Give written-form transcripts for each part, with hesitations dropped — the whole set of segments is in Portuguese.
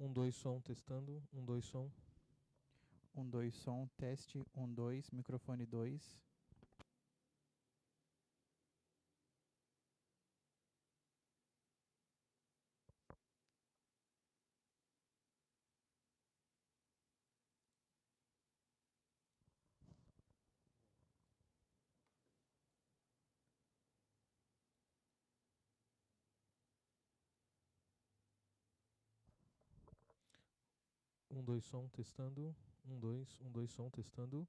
dois, som, testando. Dois, som. Dois, som, teste. Dois, microfone 2. Dois, som, testando. Dois, som, testando.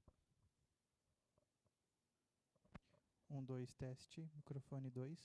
Dois, teste, microfone 2.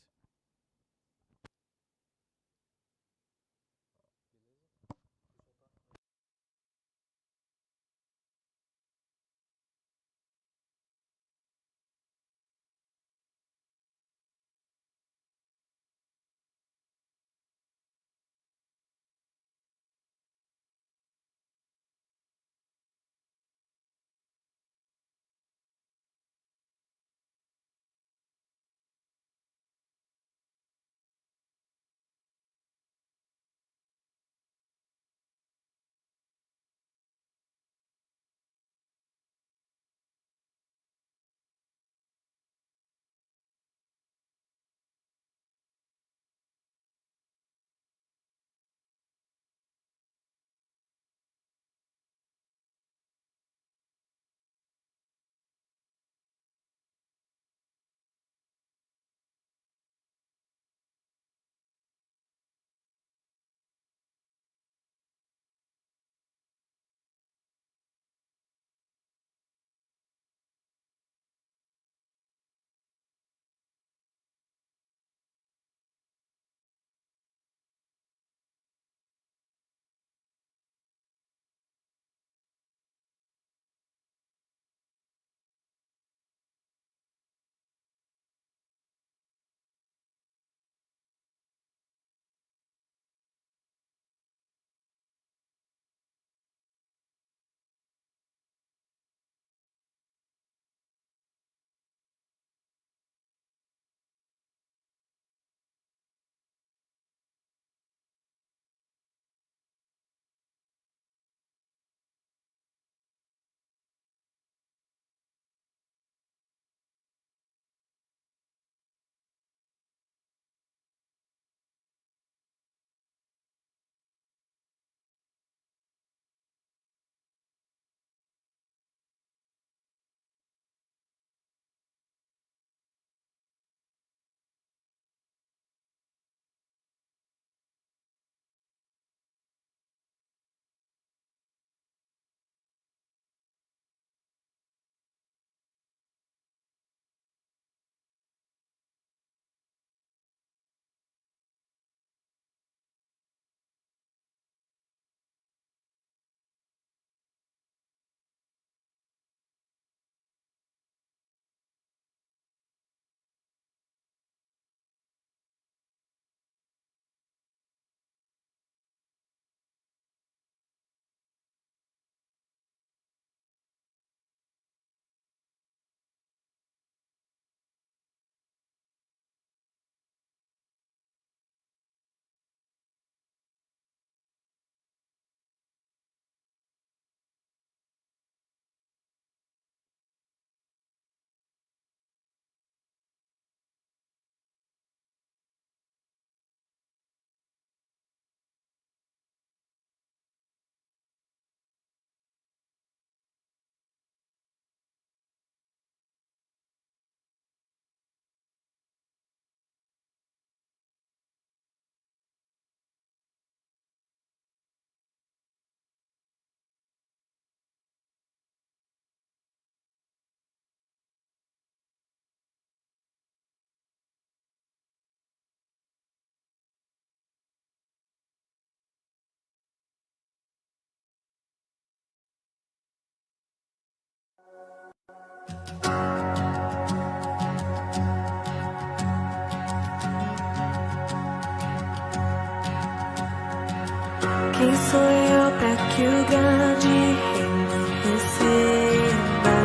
Quem sou eu pra que o grande rei me receba?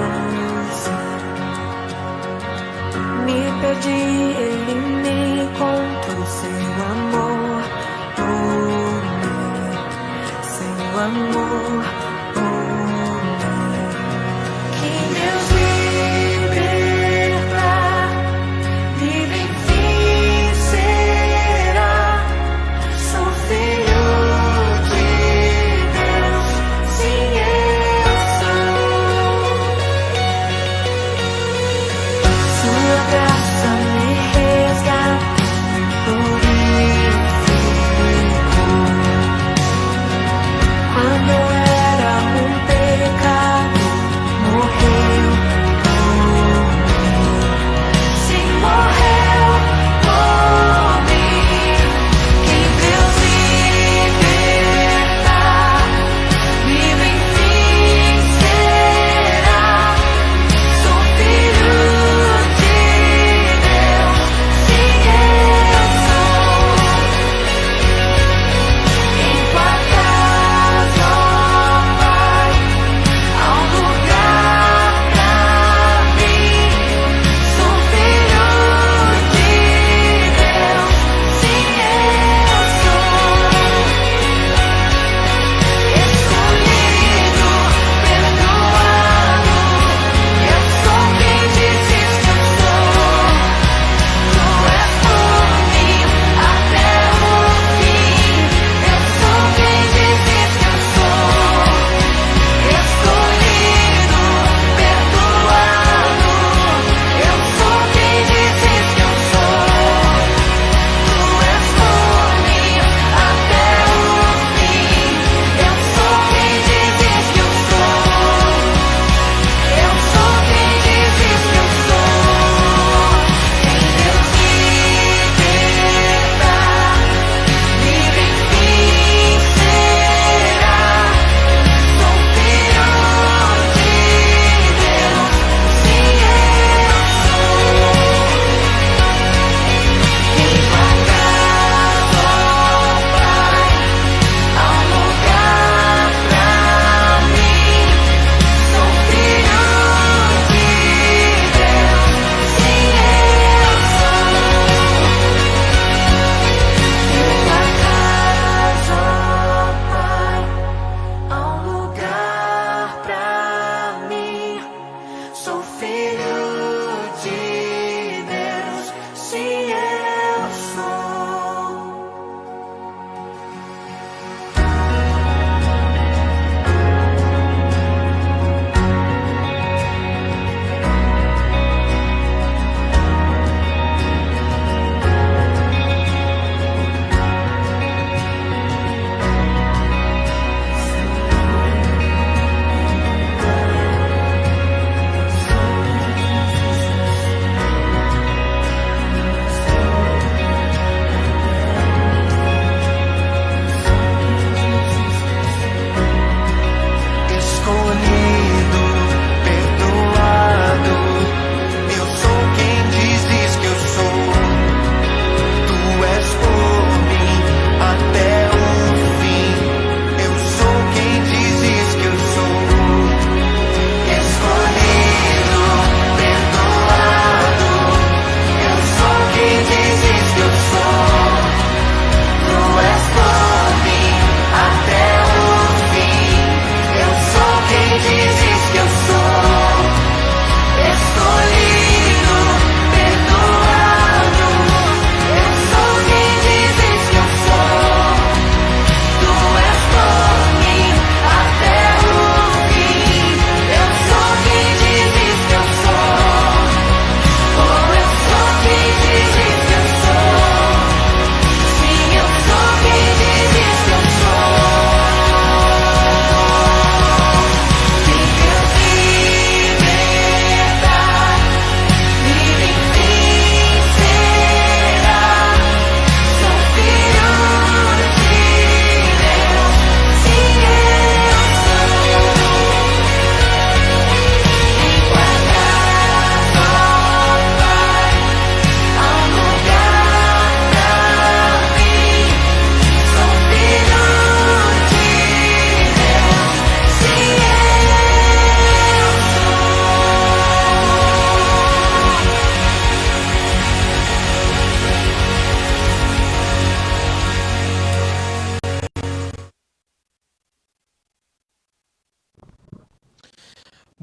Me perdi, ele me encontrou, seu amor por mim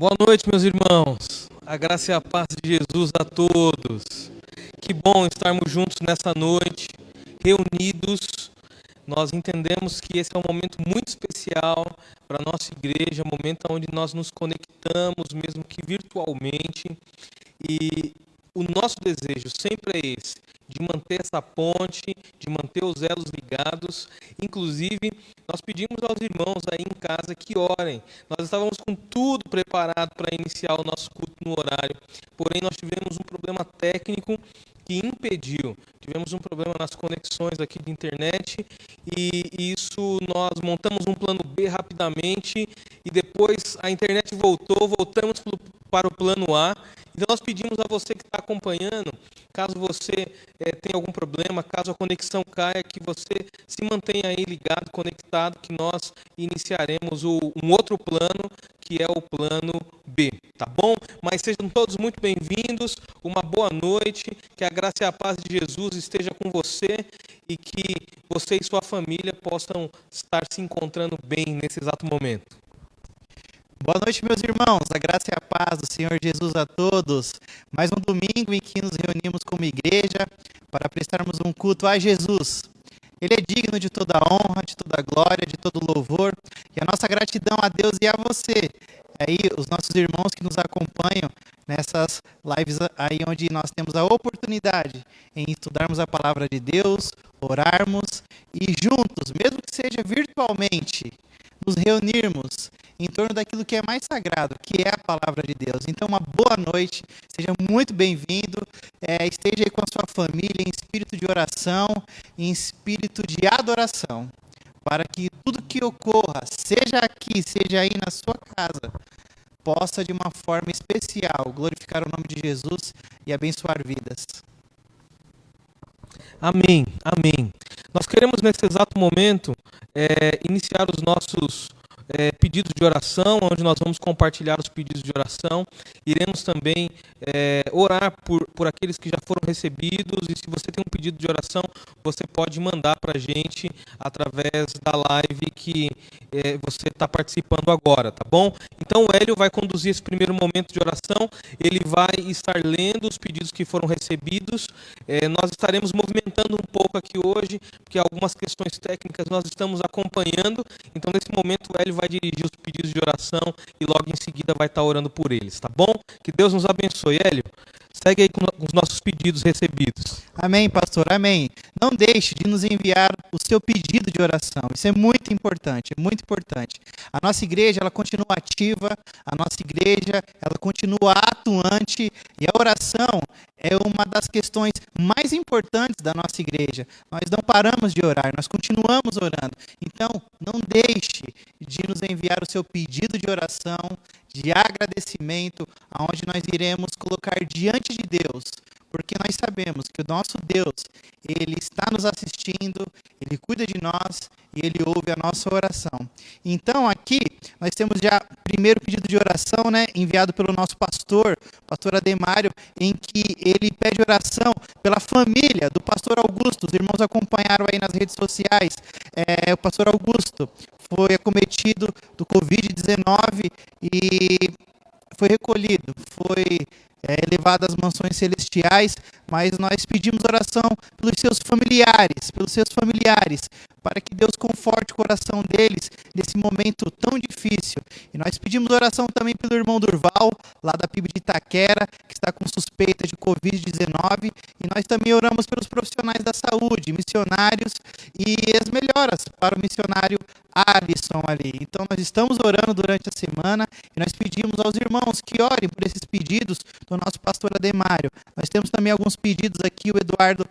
Boa noite, meus irmãos. A graça e a paz de Jesus a todos. Que bom estarmos juntos nessa noite, reunidos. Nós entendemos que esse é um momento muito especial para a nossa igreja, momento onde nós nos conectamos, mesmo que virtualmente. E o nosso desejo sempre é esse, de manter essa ponte, de manter os elos ligados. Inclusive, nós pedimos aos irmãos aí em casa que orem. Nós estávamos com tudo preparado para iniciar o nosso culto no horário, porém nós tivemos um problema técnico que impediu. Tivemos um problema nas conexões aqui de internet e isso nós montamos um plano B rapidamente e depois a internet voltamos para o plano A. Então nós pedimos a você que está acompanhando, caso você tenha algum problema, caso a conexão caia, que você se mantenha aí ligado, conectado, que nós iniciaremos um outro plano, que é o plano B, tá bom? Mas sejam todos muito bem-vindos, uma boa noite, que a graça e a paz de Jesus esteja com você e que você e sua família possam estar se encontrando bem nesse exato momento. Boa noite, meus irmãos. A graça e a paz do Senhor Jesus a todos. Mais um domingo em que nos reunimos como igreja para prestarmos um culto a Jesus. Ele é digno de toda a honra, de toda a glória, de todo o louvor. E a nossa gratidão a Deus e a você. Aí, os nossos irmãos que nos acompanham nessas lives aí onde nós temos a oportunidade em estudarmos a palavra de Deus, orarmos e juntos, mesmo que seja virtualmente, nos reunirmos em torno daquilo que é mais sagrado, que é a palavra de Deus. Então, uma boa noite, seja muito bem-vindo, esteja aí com a sua família em espírito de oração, em espírito de adoração, para que tudo que ocorra, seja aqui, seja aí na sua casa, possa de uma forma especial glorificar o nome de Jesus e abençoar vidas. Amém, amém. Nós queremos nesse exato momento iniciar os nossos pedidos de oração, onde nós vamos compartilhar os pedidos de oração. Iremos também orar por aqueles que já foram recebidos, e se você tem um pedido de oração, você pode mandar para a gente através da live que você está participando agora, tá bom? Então o Hélio vai conduzir esse primeiro momento de oração, ele vai estar lendo os pedidos que foram recebidos. Nós estaremos movimentando um pouco aqui hoje, porque algumas questões técnicas nós estamos acompanhando, então nesse momento o Hélio vai dirigir os pedidos de oração e logo em seguida vai estar orando por eles, tá bom? Que Deus nos abençoe. Hélio, segue aí com os nossos pedidos recebidos. Amém, pastor, amém. Não deixe de nos enviar o seu pedido de oração. Isso é muito importante, é muito importante. A nossa igreja, ela continua ativa, a nossa igreja, ela continua atuante, e a oração é uma das questões mais importantes da nossa igreja. Nós não paramos de orar, nós continuamos orando. Então, não deixe de nos enviar o seu pedido de oração, de agradecimento, aonde nós iremos colocar diante de Deus, porque nós sabemos que o nosso Deus, Ele está nos assistindo, Ele cuida de nós e Ele ouve a nossa oração. Então aqui nós temos já o primeiro pedido de oração, enviado pelo nosso pastor Ademário, em que ele pede oração pela família do pastor Augusto. Os irmãos acompanharam aí nas redes sociais. O pastor Augusto foi acometido do Covid-19 e foi recolhido, foi levado às mansões celestiais, mas nós pedimos oração pelos seus familiares, para que Deus conforte o coração deles nesse momento tão difícil. E nós pedimos oração também pelo irmão Durval, lá da PIB de Itaquera, que está com suspeita de Covid-19, e nós também oramos pelos profissionais da saúde, missionários, e as melhoras para o missionário Alisson ali. Então nós estamos orando durante a semana, e nós pedimos aos irmãos que orem por esses pedidos do nosso pastor Ademário. Nós temos também alguns pedidos aqui, o Eduardo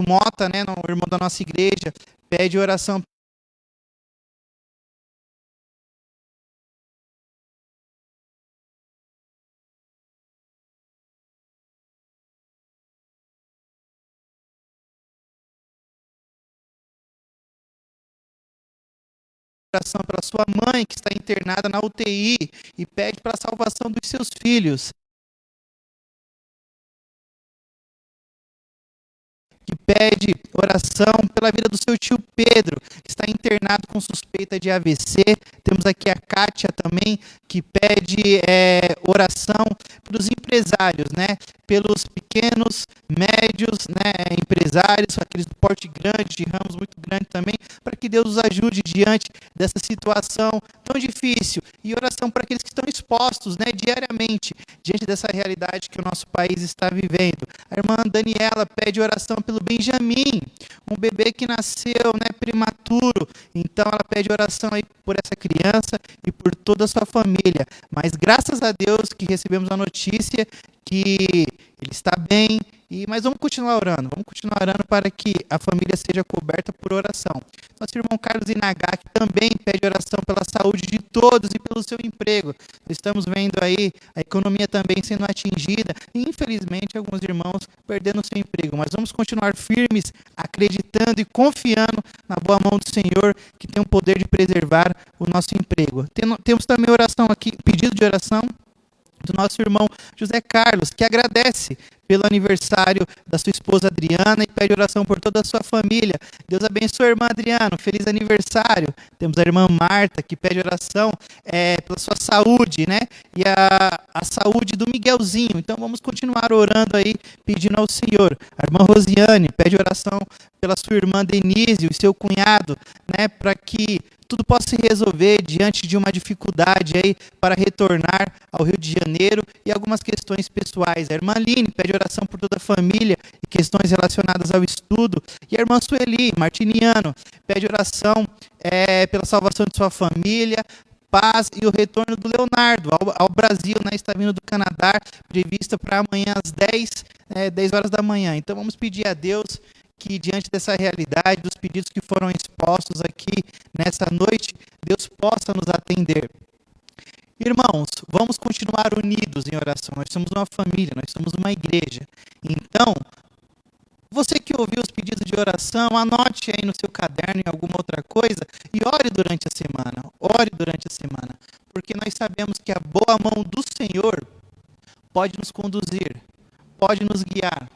Mota, o irmão da nossa igreja, pede oração pela sua mãe, que está internada na UTI, e pede para a salvação dos seus filhos. que pede oração pela vida do seu tio Pedro, que está internado com suspeita de AVC. Temos aqui a Kátia também, que pede oração pelos empresários, né? Pelos pequenos, médios, né? Empresários, aqueles do porte grande, de ramos muito grande também, para que Deus os ajude diante dessa situação tão difícil. E oração para aqueles que estão expostos, né? Diariamente, diante dessa realidade que o nosso país está vivendo. A irmã Daniela pede oração pelo Benjamin, um bebê que nasceu, né, prematuro. Então ela pede oração aí por essa criança e por toda a sua família. Mas graças a Deus que recebemos a notícia que ele está bem. Mas vamos continuar orando para que a família seja coberta por oração. Nosso irmão Carlos Inagaki também pede oração pela saúde de todos e pelo seu emprego. Estamos vendo aí a economia também sendo atingida e, infelizmente, alguns irmãos perdendo o seu emprego. Mas vamos continuar firmes, acreditando e confiando na boa mão do Senhor, que tem o poder de preservar o nosso emprego. Temos também oração aqui, pedido de oração do nosso irmão José Carlos, que agradece pelo aniversário da sua esposa Adriana e pede oração por toda a sua família. Deus abençoe a irmã Adriana, feliz aniversário. Temos a irmã Marta, que pede oração pela sua saúde, né? E a saúde do Miguelzinho. Então vamos continuar orando aí, pedindo ao Senhor. A irmã Rosiane pede oração pela sua irmã Denise e seu cunhado, né? Para que tudo possa se resolver diante de uma dificuldade aí para retornar ao Rio de Janeiro e algumas questões pessoais. A irmã Aline pede oração por toda a família e questões relacionadas ao estudo. E a irmã Sueli Martiniano pede oração pela salvação de sua família, paz e o retorno do Leonardo ao Brasil, né? Está vindo do Canadá, prevista para amanhã às 10 horas da manhã. Então vamos pedir a Deus que diante dessa realidade, dos pedidos que foram expostos aqui nessa noite, Deus possa nos atender. Irmãos, vamos continuar unidos em oração. Nós somos uma família, nós somos uma igreja. Então, você que ouviu os pedidos de oração, anote aí no seu caderno em alguma outra coisa e ore durante a semana. Ore durante a semana, porque nós sabemos que a boa mão do Senhor pode nos conduzir, pode nos guiar,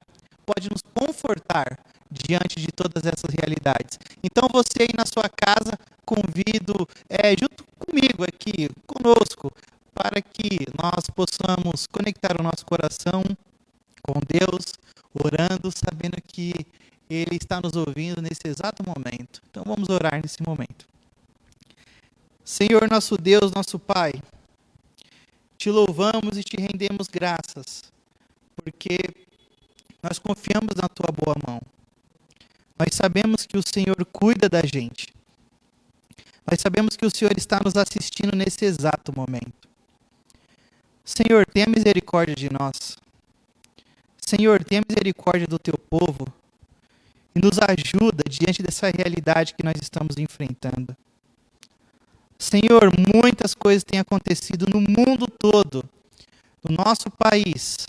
pode nos confortar diante de todas essas realidades. Então você aí na sua casa, convido junto comigo aqui, conosco, para que nós possamos conectar o nosso coração com Deus, orando, sabendo que Ele está nos ouvindo nesse exato momento. Então vamos orar nesse momento. Senhor nosso Deus, nosso Pai, te louvamos e te rendemos graças, porque nós confiamos na tua boa mão. Nós sabemos que o Senhor cuida da gente. Nós sabemos que o Senhor está nos assistindo nesse exato momento. Senhor, tenha misericórdia de nós. Senhor, tenha misericórdia do teu povo e nos ajuda diante dessa realidade que nós estamos enfrentando. Senhor, muitas coisas têm acontecido no mundo todo, no nosso país,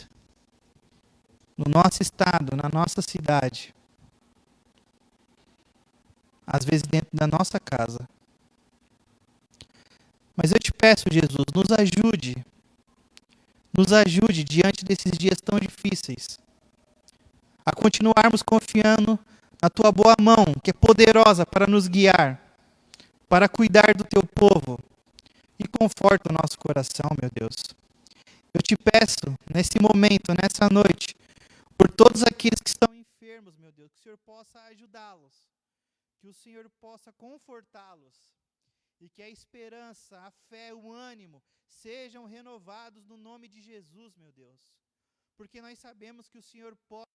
no nosso estado, na nossa cidade. Às vezes dentro da nossa casa. Mas eu te peço, Jesus, nos ajude diante desses dias tão difíceis, a continuarmos confiando na tua boa mão, que é poderosa para nos guiar, para cuidar do teu povo, e conforta o nosso coração, meu Deus. Eu te peço, nesse momento, nessa noite, por todos aqueles que estão enfermos, meu Deus, que o Senhor possa ajudá-los, que o Senhor possa confortá-los e que a esperança, a fé, o ânimo sejam renovados no nome de Jesus, meu Deus. Porque nós sabemos que o Senhor pode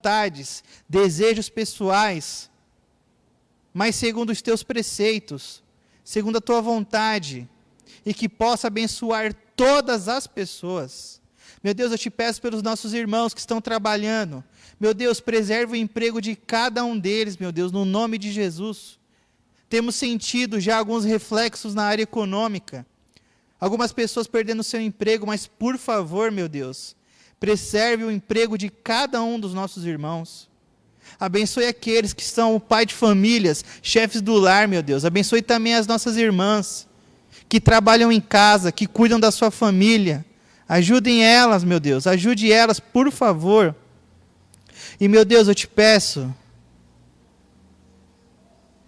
vontades, desejos pessoais, mas segundo os teus preceitos, segundo a tua vontade, e que possa abençoar todas as pessoas. Meu Deus, eu te peço pelos nossos irmãos que estão trabalhando. Meu Deus, preserva o emprego de cada um deles, meu Deus, no nome de Jesus. Temos sentido já alguns reflexos na área econômica. Algumas pessoas perdendo seu emprego, mas por favor, meu Deus, preserve o emprego de cada um dos nossos irmãos. Abençoe aqueles que são o pai de famílias, chefes do lar, meu Deus. Abençoe também as nossas irmãs, que trabalham em casa, que cuidam da sua família. Ajudem elas, meu Deus, ajude elas, por favor. E, meu Deus, eu te peço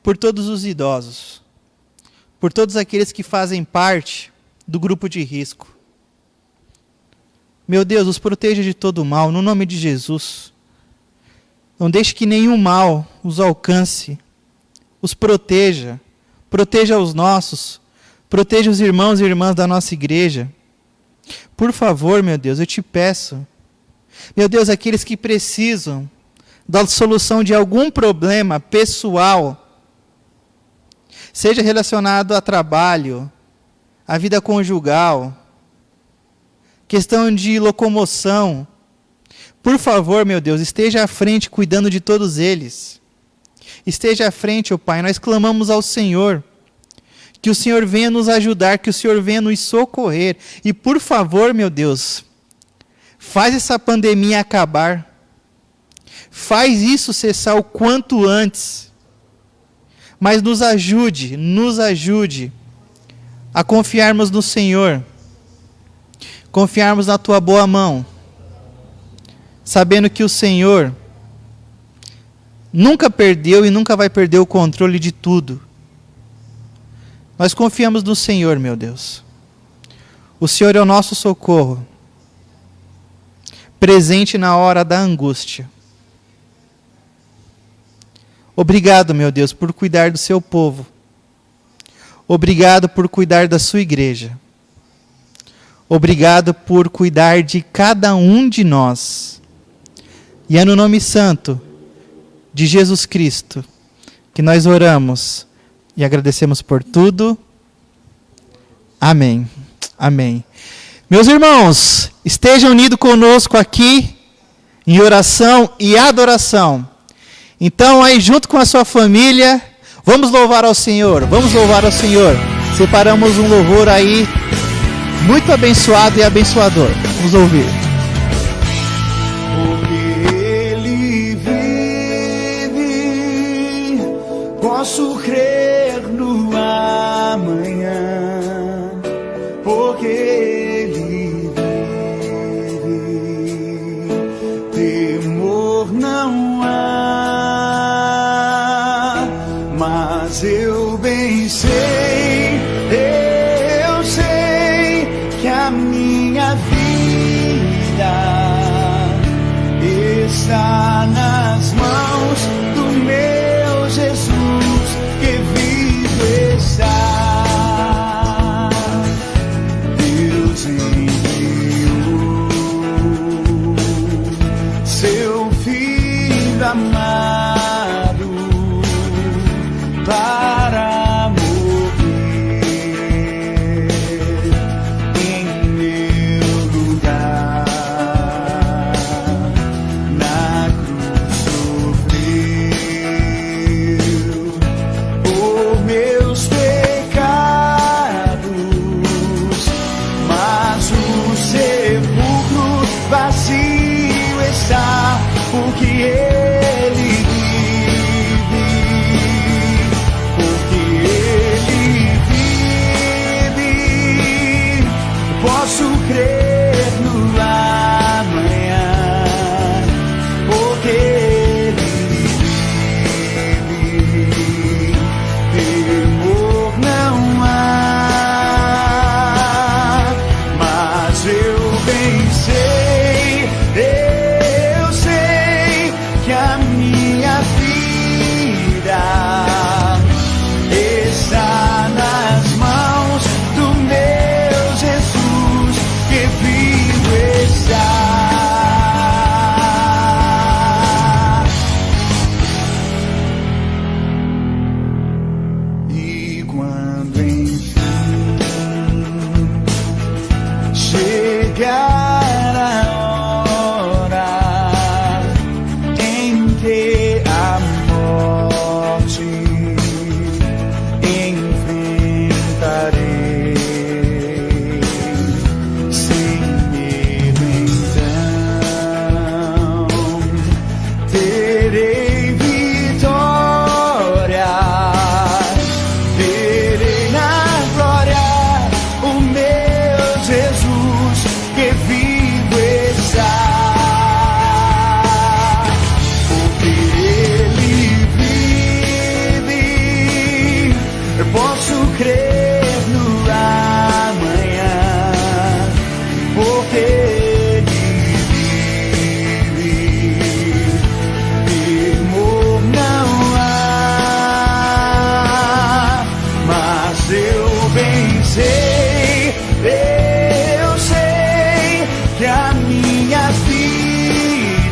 por todos os idosos, por todos aqueles que fazem parte do grupo de risco. Meu Deus, os proteja de todo mal, no nome de Jesus. Não deixe que nenhum mal os alcance. Os proteja. Proteja os nossos. Proteja os irmãos e irmãs da nossa igreja. Por favor, meu Deus, eu te peço. Meu Deus, aqueles que precisam da solução de algum problema pessoal, seja relacionado a trabalho, a vida conjugal, questão de locomoção, por favor, meu Deus, esteja à frente cuidando de todos eles. Esteja à frente, ó Pai, nós clamamos ao Senhor, que o Senhor venha nos ajudar, que o Senhor venha nos socorrer. E por favor, meu Deus, faz essa pandemia acabar. Faz isso cessar o quanto antes. Mas nos ajude a confiarmos no Senhor, confiarmos na Tua boa mão, sabendo que o Senhor nunca perdeu e nunca vai perder o controle de tudo. Nós confiamos no Senhor, meu Deus. O Senhor é o nosso socorro, presente na hora da angústia. Obrigado, meu Deus, por cuidar do seu povo. Obrigado por cuidar da sua igreja. Obrigado por cuidar de cada um de nós. E é no nome santo de Jesus Cristo que nós oramos e agradecemos por tudo. Amém. Amém. Meus irmãos, estejam unidos conosco aqui em oração e adoração. Então, aí junto com a sua família, vamos louvar ao Senhor. Vamos louvar ao Senhor. Separamos um louvor aí muito abençoado e abençoador. Vamos ouvir. Porque Ele vive, posso crer no amanhã. Porque Ele vive, temor não há, mas eu bem sei, eu sei que a minha vida está nas mãos do meu Jesus, que vivo está. Deus enviou seu Filho amado para morrer em meu lugar, na cruz sofreu por meus pecados, mas o sepulcro vazio está, porque Ele vive, porque Ele vive, posso crer no amanhã, porque Ele vive, temor não há, mas eu bem sei, eu sei que a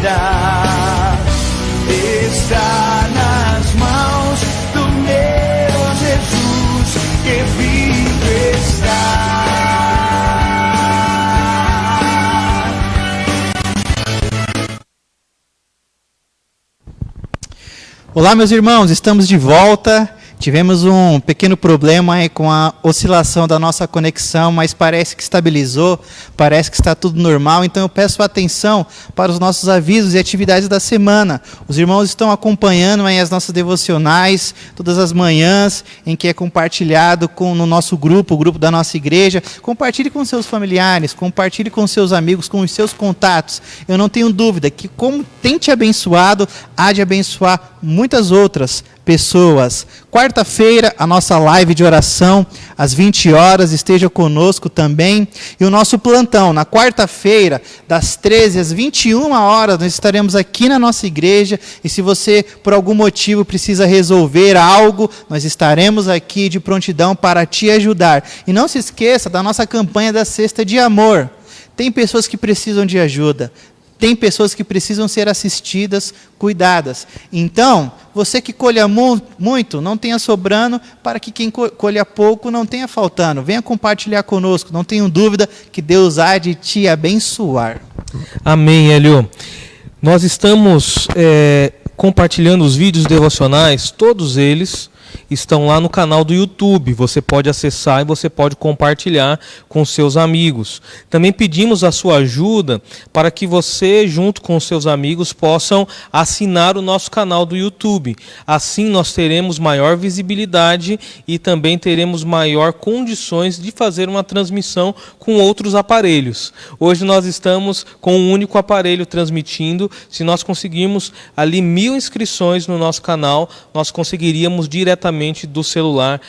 vida está nas mãos do meu Jesus que vivo está. Olá, meus irmãos, estamos de volta. Tivemos um pequeno problema aí com a oscilação da nossa conexão, mas parece que estabilizou, parece que está tudo normal. Então eu peço atenção para os nossos avisos e atividades da semana. Os irmãos estão acompanhando aí as nossas devocionais, todas as manhãs, em que é compartilhado no nosso grupo, o grupo da nossa igreja. Compartilhe com seus familiares, compartilhe com seus amigos, com os seus contatos. Eu não tenho dúvida que, como tem te abençoado, há de abençoar muitas outras pessoas. Quarta-feira, a nossa live de oração, às 20 horas, esteja conosco também. E o nosso plantão, na quarta-feira, das 13 às 21 horas, nós estaremos aqui na nossa igreja. E se você, por algum motivo, precisa resolver algo, nós estaremos aqui de prontidão para te ajudar. E não se esqueça da nossa campanha da Cesta de Amor. Tem pessoas que precisam de ajuda. Tem pessoas que precisam ser assistidas, cuidadas. Então, você que colha muito, não tenha sobrando, para que quem colha pouco não tenha faltando. Venha compartilhar conosco, não tenho dúvida que Deus há de te abençoar. Amém, Hélio. Nós estamos compartilhando os vídeos devocionais, todos eles estão lá no canal do YouTube. Você pode acessar e você pode compartilhar com seus amigos. Também pedimos a sua ajuda para que você, junto com seus amigos, possam assinar o nosso canal do YouTube. Assim nós teremos maior visibilidade e também teremos maior condições de fazer uma transmissão com outros aparelhos. Hoje nós estamos com um único aparelho transmitindo. Se nós conseguirmos ali 1000 inscrições no nosso canal, nós conseguiríamos diretamente do celular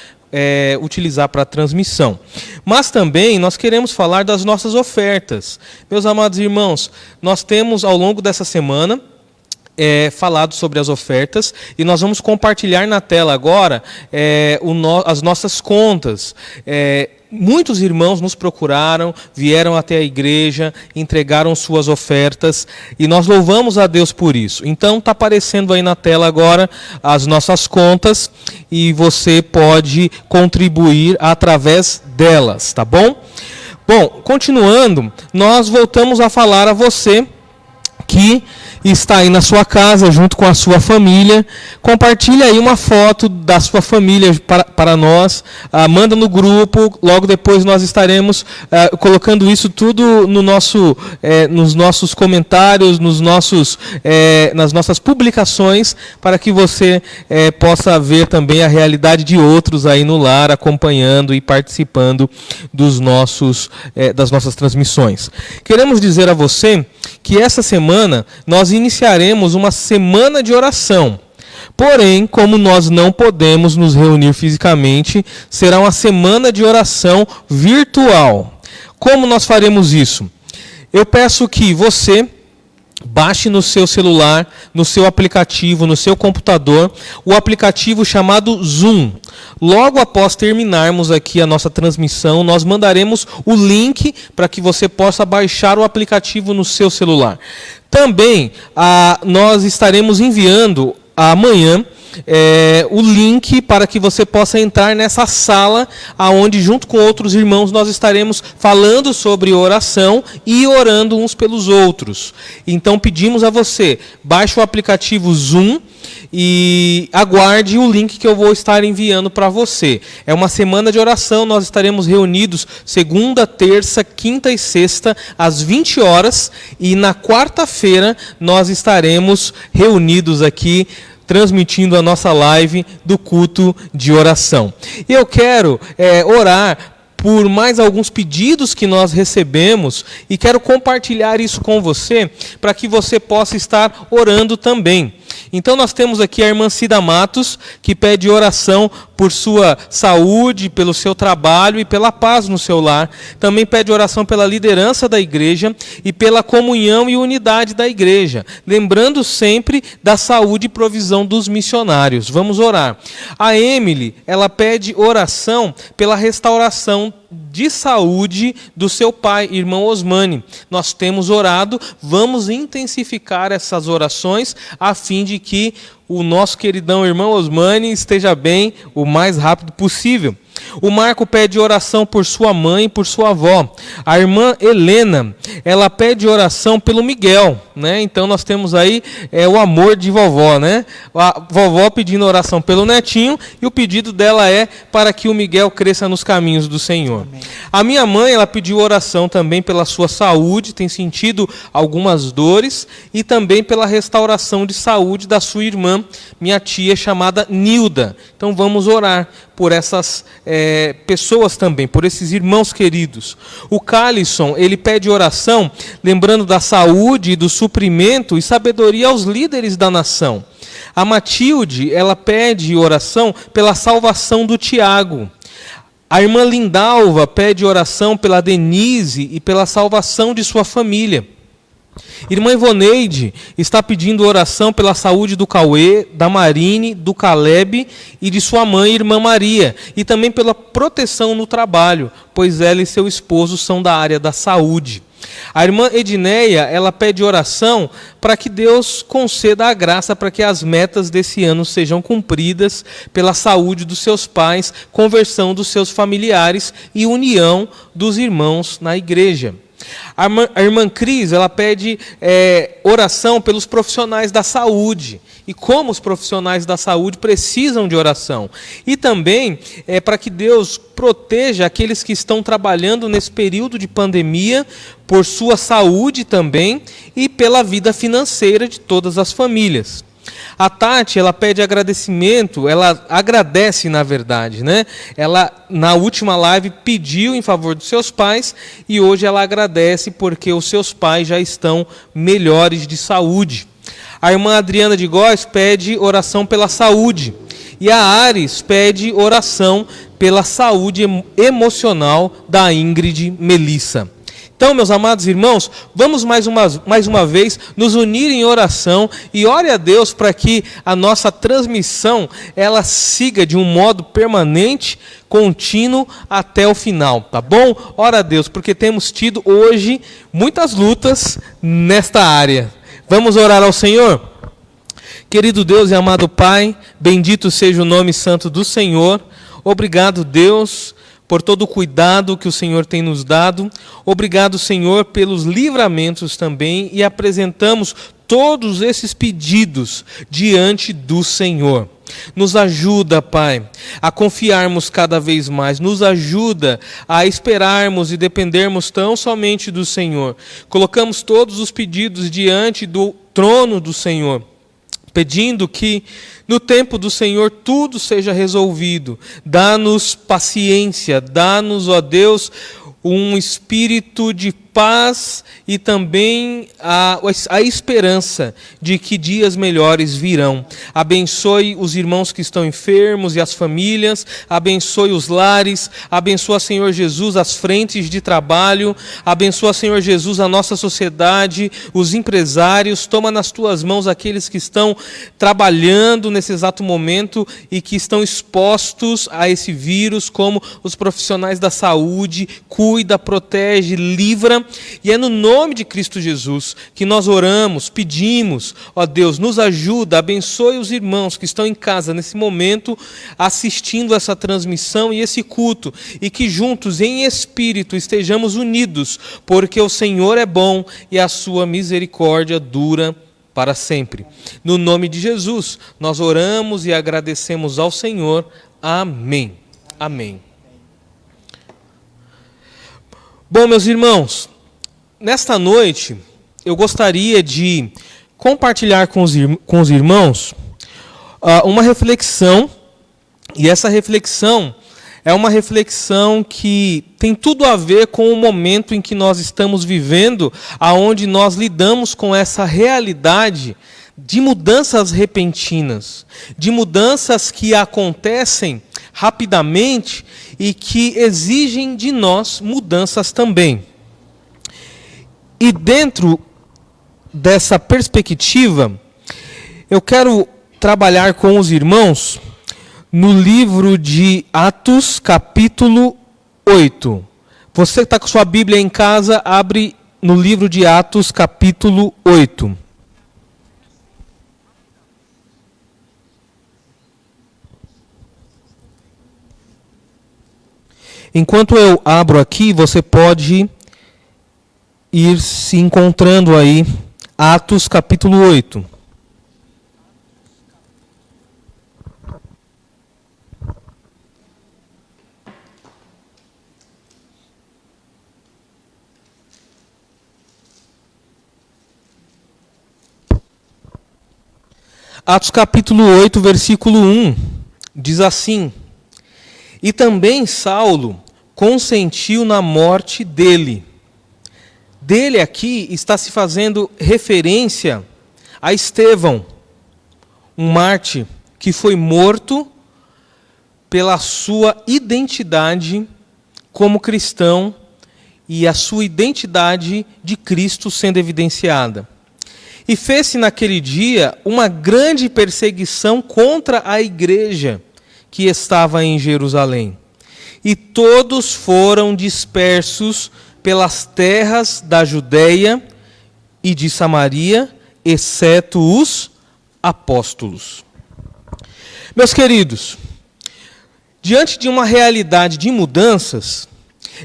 utilizar para transmissão. Mas também nós queremos falar das nossas ofertas. Meus amados irmãos, nós temos ao longo dessa semana falado sobre as ofertas e nós vamos compartilhar na tela agora as nossas contas. Muitos irmãos nos procuraram, vieram até a igreja, entregaram suas ofertas e nós louvamos a Deus por isso. Então está aparecendo aí na tela agora as nossas contas e você pode contribuir através delas, tá bom? Bom, continuando, nós voltamos a falar a você que está aí na sua casa, junto com a sua família. Compartilhe aí uma foto da sua família para nós, manda no grupo, logo depois nós estaremos colocando isso tudo no nos nossos comentários, nas nossas publicações, para que você possa ver também a realidade de outros aí no lar, acompanhando e participando das nossas transmissões. Queremos dizer a você que essa semana nós iniciaremos uma semana de oração. Porém, como nós não podemos nos reunir fisicamente, será uma semana de oração virtual. Como nós faremos isso? Eu peço que você baixe no seu celular, no seu aplicativo, no seu computador, o aplicativo chamado Zoom. Logo após terminarmos aqui a nossa transmissão, nós mandaremos o link para que você possa baixar o aplicativo no seu celular. Também nós estaremos enviando amanhã o link para que você possa entrar nessa sala, onde junto com outros irmãos nós estaremos falando sobre oração e orando uns pelos outros. Então pedimos a você, baixe o aplicativo Zoom e aguarde o link que eu vou estar enviando para você. É uma semana de oração, nós estaremos reunidos segunda, terça, quinta e sexta às 20 horas e na quarta-feira nós estaremos reunidos aqui transmitindo a nossa live do culto de oração. E eu quero orar por mais alguns pedidos que nós recebemos e quero compartilhar isso com você para que você possa estar orando também. Então nós temos aqui a irmã Cida Matos, que pede oração por sua saúde, pelo seu trabalho e pela paz no seu lar. Também pede oração pela liderança da igreja e pela comunhão e unidade da igreja. Lembrando sempre da saúde e provisão dos missionários. Vamos orar. A Emily, ela pede oração pela restauração de saúde do seu pai, irmão Osmani. Nós temos orado, vamos intensificar essas orações a fim de que o nosso queridão irmão Osmani esteja bem o mais rápido possível. O Marco pede oração por sua mãe e por sua avó. A irmã Helena, ela pede oração pelo Miguel, né? Então nós temos aí o amor de vovó, né? A vovó pedindo oração pelo netinho, e o pedido dela é para que o Miguel cresça nos caminhos do Senhor. Amém. A minha mãe, ela pediu oração também pela sua saúde, tem sentido algumas dores, e também pela restauração de saúde da sua irmã, minha tia, chamada Nilda. Então vamos orar por essas pessoas também, por esses irmãos queridos. O Calisson, ele pede oração, lembrando da saúde e do suprimento e sabedoria aos líderes da nação. A Matilde, ela pede oração pela salvação do Tiago. A irmã Lindalva pede oração pela Denise e pela salvação de sua família. Irmã Ivoneide está pedindo oração pela saúde do Cauê, da Marine, do Caleb e de sua mãe, irmã Maria, e também pela proteção no trabalho, pois ela e seu esposo são da área da saúde. A irmã Edneia, ela pede oração para que Deus conceda a graça para que as metas desse ano sejam cumpridas, pela saúde dos seus pais, conversão dos seus familiares e união dos irmãos na igreja. A irmã Cris, ela pede oração pelos profissionais da saúde e como os profissionais da saúde precisam de oração. E também para que Deus proteja aqueles que estão trabalhando nesse período de pandemia, por sua saúde também e pela vida financeira de todas as famílias. A Tati, ela pede agradecimento, ela agradece na verdade, né? Ela na última live pediu em favor dos seus pais e hoje ela agradece porque os seus pais já estão melhores de saúde. A irmã Adriana de Góes pede oração pela saúde e a Ares pede oração pela saúde emocional da Ingrid Melissa. Então, meus amados irmãos, vamos mais uma vez nos unir em oração e ore a Deus para que a nossa transmissão ela siga de um modo permanente, contínuo até o final, tá bom? Ora a Deus, porque temos tido hoje muitas lutas nesta área. Vamos orar ao Senhor? Querido Deus e amado Pai, bendito seja o nome santo do Senhor. Obrigado, Deus, por todo o cuidado que o Senhor tem nos dado. Obrigado, Senhor, pelos livramentos também, e apresentamos todos esses pedidos diante do Senhor. Nos ajuda, Pai, a confiarmos cada vez mais. Nos ajuda a esperarmos e dependermos tão somente do Senhor. Colocamos todos os pedidos diante do trono do Senhor, pedindo que no tempo do Senhor tudo seja resolvido. Dá-nos paciência, dá-nos, ó Deus, um espírito de paz e também a esperança de que dias melhores virão. Abençoe os irmãos que estão enfermos e as famílias, abençoe os lares, abençoa, Senhor Jesus, as frentes de trabalho, abençoa, Senhor Jesus, a nossa sociedade, os empresários. Toma nas tuas mãos aqueles que estão trabalhando nesse exato momento e que estão expostos a esse vírus, como os profissionais da saúde. Cuida, protege, livra. E é no nome de Cristo Jesus que nós oramos, pedimos, ó Deus, nos ajuda, abençoe os irmãos que estão em casa nesse momento, assistindo essa transmissão e esse culto, e que juntos, em espírito, estejamos unidos, porque o Senhor é bom e a sua misericórdia dura para sempre. No nome de Jesus, nós oramos e agradecemos ao Senhor. Amém. Amém. Bom, meus irmãos, nesta noite eu gostaria de compartilhar com os irmãos uma reflexão, e essa reflexão é uma reflexão que tem tudo a ver com o momento em que nós estamos vivendo, aonde nós lidamos com essa realidade de mudanças repentinas, de mudanças que acontecem rapidamente e que exigem de nós mudanças também. E dentro dessa perspectiva, eu quero trabalhar com os irmãos no livro de Atos, capítulo 8. Você que está com sua Bíblia em casa, abre no livro de Atos, capítulo 8. Enquanto eu abro aqui, você pode ir se encontrando aí, Atos capítulo 8. Atos capítulo 8, versículo 1, diz assim: E também Saulo consentiu na morte dele. Dele aqui está se fazendo referência a Estevão, um mártir que foi morto pela sua identidade como cristão e a sua identidade de Cristo sendo evidenciada. E fez-se naquele dia uma grande perseguição contra a igreja que estava em Jerusalém. E todos foram dispersos pelas terras da Judeia e de Samaria, exceto os apóstolos. Meus queridos, diante de uma realidade de mudanças,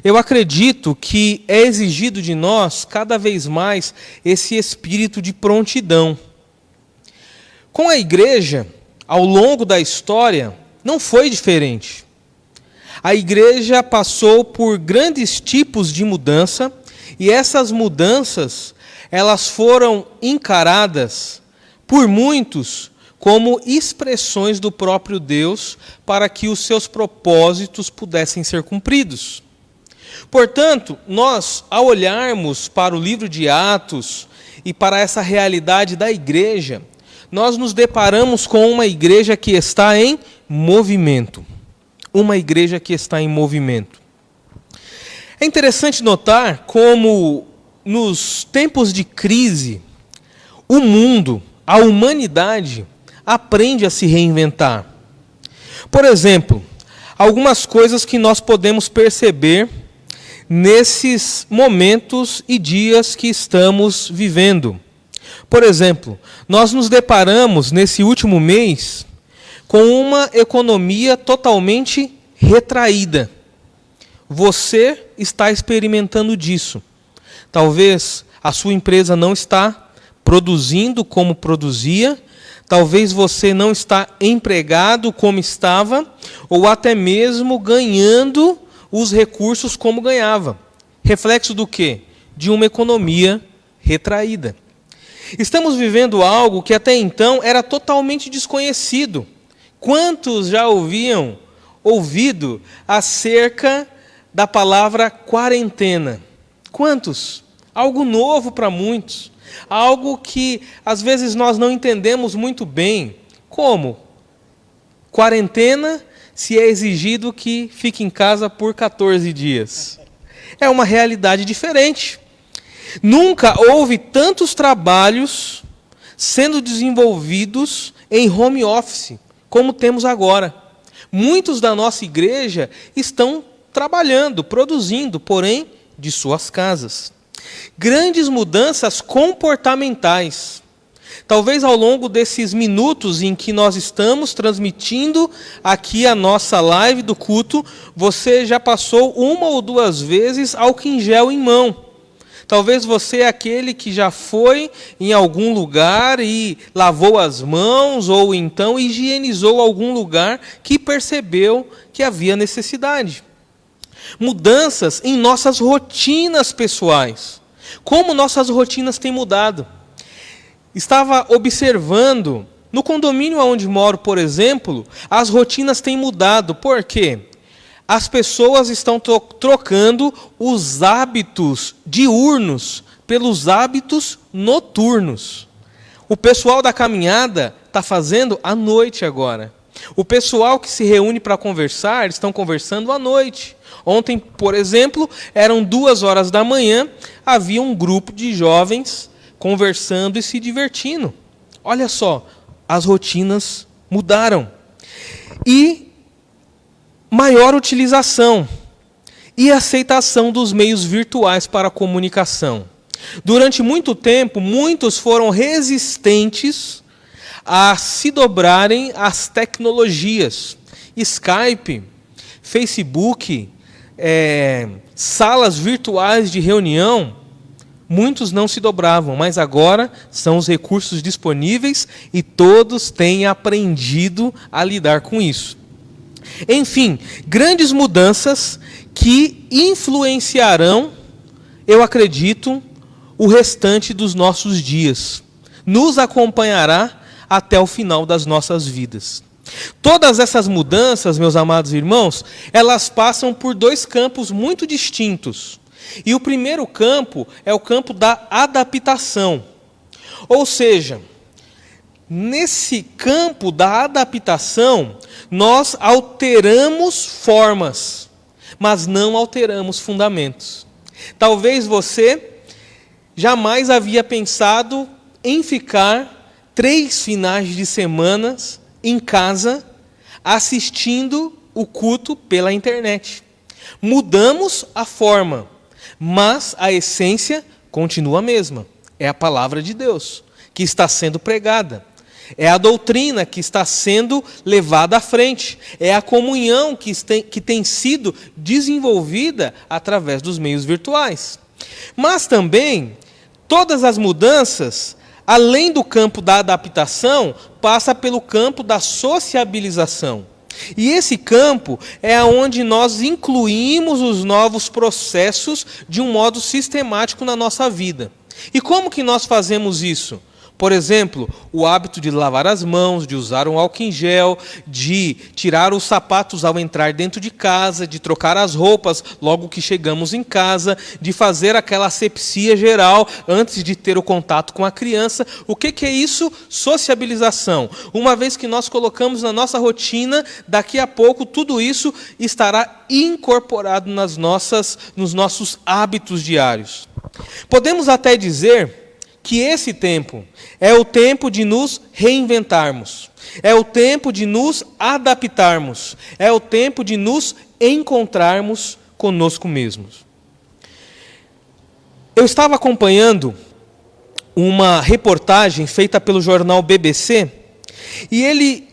eu acredito que é exigido de nós, cada vez mais, esse espírito de prontidão. Com a igreja, ao longo da história, não foi diferente. A igreja passou por grandes tipos de mudança, e essas mudanças, elas foram encaradas por muitos como expressões do próprio Deus para que os seus propósitos pudessem ser cumpridos. Portanto, nós, ao olharmos para o livro de Atos e para essa realidade da igreja, nós nos deparamos com uma igreja que está em movimento. Uma igreja que está em movimento. É interessante notar como, nos tempos de crise, o mundo, a humanidade, aprende a se reinventar. Por exemplo, algumas coisas que nós podemos perceber nesses momentos e dias que estamos vivendo. Por exemplo, nós nos deparamos nesse último mês com uma economia totalmente retraída. Você está experimentando disso. Talvez a sua empresa não está produzindo como produzia, talvez você não está empregado como estava, ou até mesmo ganhando os recursos como ganhava. Reflexo do quê? De uma economia retraída. Estamos vivendo algo que até então era totalmente desconhecido. Quantos já ouvido acerca da palavra quarentena? Quantos? Algo novo para muitos. Algo que às vezes nós não entendemos muito bem. Como? Quarentena, se é exigido que fique em casa por 14 dias. É uma realidade diferente. Nunca houve tantos trabalhos sendo desenvolvidos em home office como temos agora. Muitos da nossa igreja estão trabalhando, produzindo, porém, de suas casas. Grandes mudanças comportamentais. Talvez ao longo desses minutos em que nós estamos transmitindo aqui a nossa live do culto, você já passou uma ou duas vezes álcool em gel em mão. Talvez você é aquele que já foi em algum lugar e lavou as mãos, ou então higienizou algum lugar que percebeu que havia necessidade. Mudanças em nossas rotinas pessoais. Como nossas rotinas têm mudado. Estava observando, no condomínio onde moro, por exemplo, as rotinas têm mudado. Por quê? As pessoas estão trocando os hábitos diurnos pelos hábitos noturnos. O pessoal da caminhada está fazendo à noite agora. O pessoal que se reúne para conversar, estão conversando à noite. Ontem, por exemplo, eram 2h da manhã, havia um grupo de jovens conversando e se divertindo. Olha só, as rotinas mudaram. E maior utilização. e aceitação dos meios virtuais para a comunicação. Durante muito tempo, muitos foram resistentes a se dobrarem às tecnologias. Skype, Facebook, salas virtuais de reunião, muitos não se dobravam, mas agora são os recursos disponíveis e todos têm aprendido a lidar com isso. Enfim, grandes mudanças que influenciarão, eu acredito, o restante dos nossos dias. Nos acompanhará até o final das nossas vidas. Todas essas mudanças, meus amados irmãos, elas passam por dois campos muito distintos. E o primeiro campo é o campo da adaptação. Ou seja, nesse campo da adaptação, nós alteramos formas, mas não alteramos fundamentos. Talvez você jamais havia pensado em ficar 3 finais de semana em casa assistindo o culto pela internet. Mudamos a forma, mas a essência continua a mesma. É a palavra de Deus que está sendo pregada. É a doutrina que está sendo levada à frente. É a comunhão que tem sido desenvolvida através dos meios virtuais. Mas também, todas as mudanças, além do campo da adaptação, passa pelo campo da sociabilização. E esse campo é onde nós incluímos os novos processos de um modo sistemático na nossa vida. E como que nós fazemos isso? Por exemplo, o hábito de lavar as mãos, de usar um álcool em gel, de tirar os sapatos ao entrar dentro de casa, de trocar as roupas logo que chegamos em casa, de fazer aquela asepsia geral antes de ter o contato com a criança. O que é isso? Sociabilização. Uma vez que nós colocamos na nossa rotina, daqui a pouco tudo isso estará incorporado nos nossos hábitos diários. Podemos até dizer que esse tempo é o tempo de nos reinventarmos, é o tempo de nos adaptarmos, é o tempo de nos encontrarmos conosco mesmos. Eu estava acompanhando uma reportagem feita pelo jornal BBC, e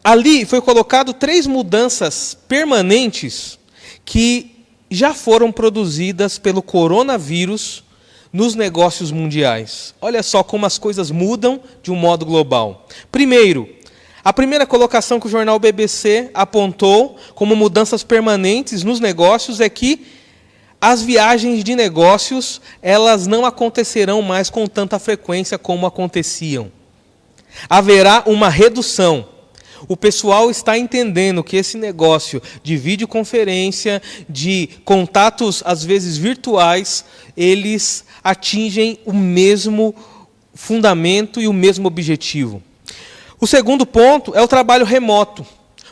ali foi colocado 3 mudanças permanentes que já foram produzidas pelo coronavírus nos negócios mundiais. Olha só como as coisas mudam de um modo global. Primeiro, a primeira colocação que o jornal BBC apontou como mudanças permanentes nos negócios é que as viagens de negócios, elas não acontecerão mais com tanta frequência como aconteciam. Haverá uma redução. O pessoal está entendendo que esse negócio de videoconferência, de contatos às vezes virtuais, eles atingem o mesmo fundamento e o mesmo objetivo. O segundo ponto é o trabalho remoto.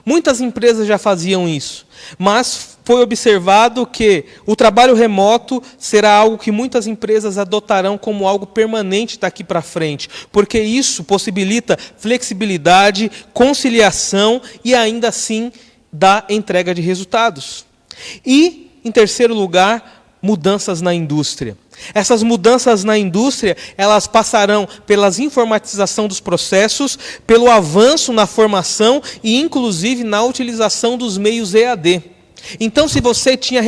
Muitas empresas já faziam isso, mas foi observado que o trabalho remoto será algo que muitas empresas adotarão como algo permanente daqui para frente, porque isso possibilita flexibilidade, conciliação e ainda assim dá entrega de resultados. E, em terceiro lugar, mudanças na indústria. Essas mudanças na indústria, elas passarão pela informatização dos processos, pelo avanço na formação e, inclusive, na utilização dos meios EAD. Então, se você tinha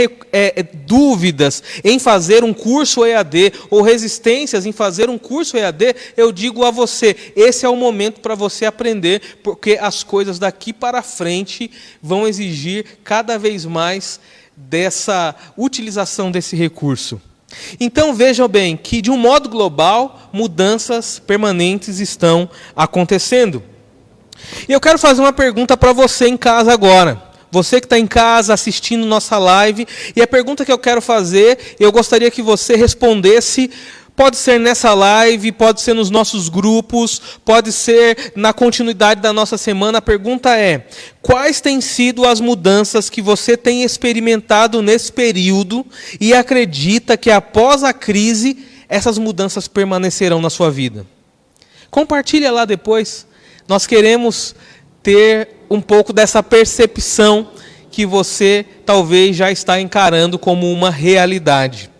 dúvidas em fazer um curso EAD ou resistências em fazer um curso EAD, eu digo a você, esse é o momento para você aprender, porque as coisas daqui para frente vão exigir cada vez mais dessa utilização desse recurso. Então vejam bem que, de um modo global, mudanças permanentes estão acontecendo. E eu quero fazer uma pergunta para você em casa agora. Você que está em casa assistindo nossa live, e a pergunta que eu quero fazer, eu gostaria que você respondesse. Pode ser nessa live, pode ser nos nossos grupos, pode ser na continuidade da nossa semana. A pergunta é: quais têm sido as mudanças que você tem experimentado nesse período e acredita que após a crise, essas mudanças permanecerão na sua vida? Compartilha lá depois. Nós queremos ter um pouco dessa percepção que você talvez já está encarando como uma realidade.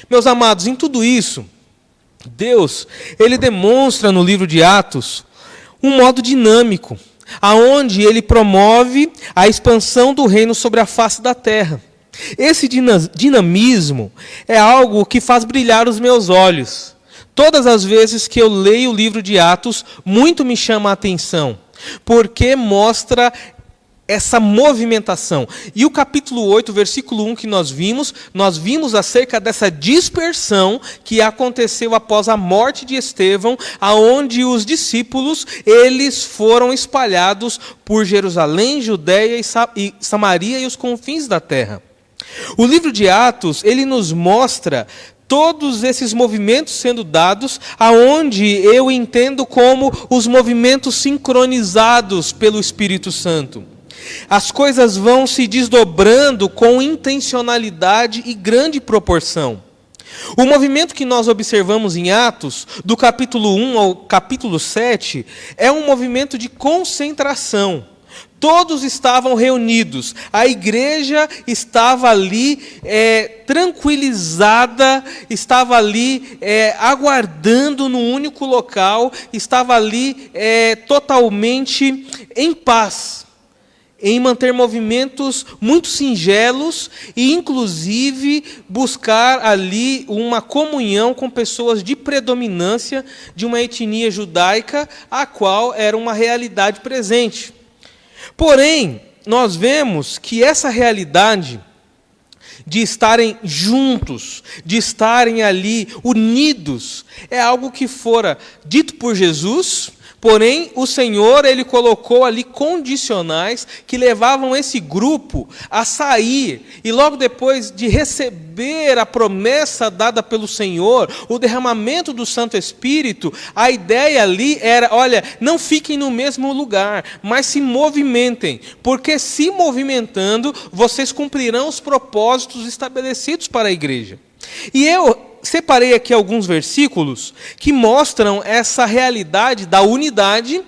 Meus amados, em tudo isso, Deus, Ele demonstra no livro de Atos um modo dinâmico, aonde Ele promove a expansão do reino sobre a face da terra. Esse dinamismo é algo que faz brilhar os meus olhos. Todas as vezes que eu leio o livro de Atos, muito me chama a atenção, porque mostra essa movimentação. E o capítulo 8, versículo 1 que nós vimos acerca dessa dispersão que aconteceu após a morte de Estevão, aonde os discípulos, eles foram espalhados por Jerusalém, Judeia e Samaria e os confins da terra. O livro de Atos, ele nos mostra todos esses movimentos sendo dados, aonde eu entendo como os movimentos sincronizados pelo Espírito Santo. As coisas vão se desdobrando com intencionalidade e grande proporção. O movimento que nós observamos em Atos, do capítulo 1 ao capítulo 7, é um movimento de concentração. Todos estavam reunidos, a igreja estava ali tranquilizada, estava ali aguardando no único local, estava ali totalmente em paz, em manter movimentos muito singelos e, inclusive, buscar ali uma comunhão com pessoas de predominância de uma etnia judaica, a qual era uma realidade presente. Porém, nós vemos que essa realidade de estarem juntos, de estarem ali unidos, é algo que fora dito por Jesus. Porém, o Senhor, Ele colocou ali condicionais que levavam esse grupo a sair. E logo depois de receber a promessa dada pelo Senhor, o derramamento do Santo Espírito, a ideia ali era, olha, não fiquem no mesmo lugar, mas se movimentem. Porque se movimentando, vocês cumprirão os propósitos estabelecidos para a igreja. E eu separei aqui alguns versículos que mostram essa realidade da unidade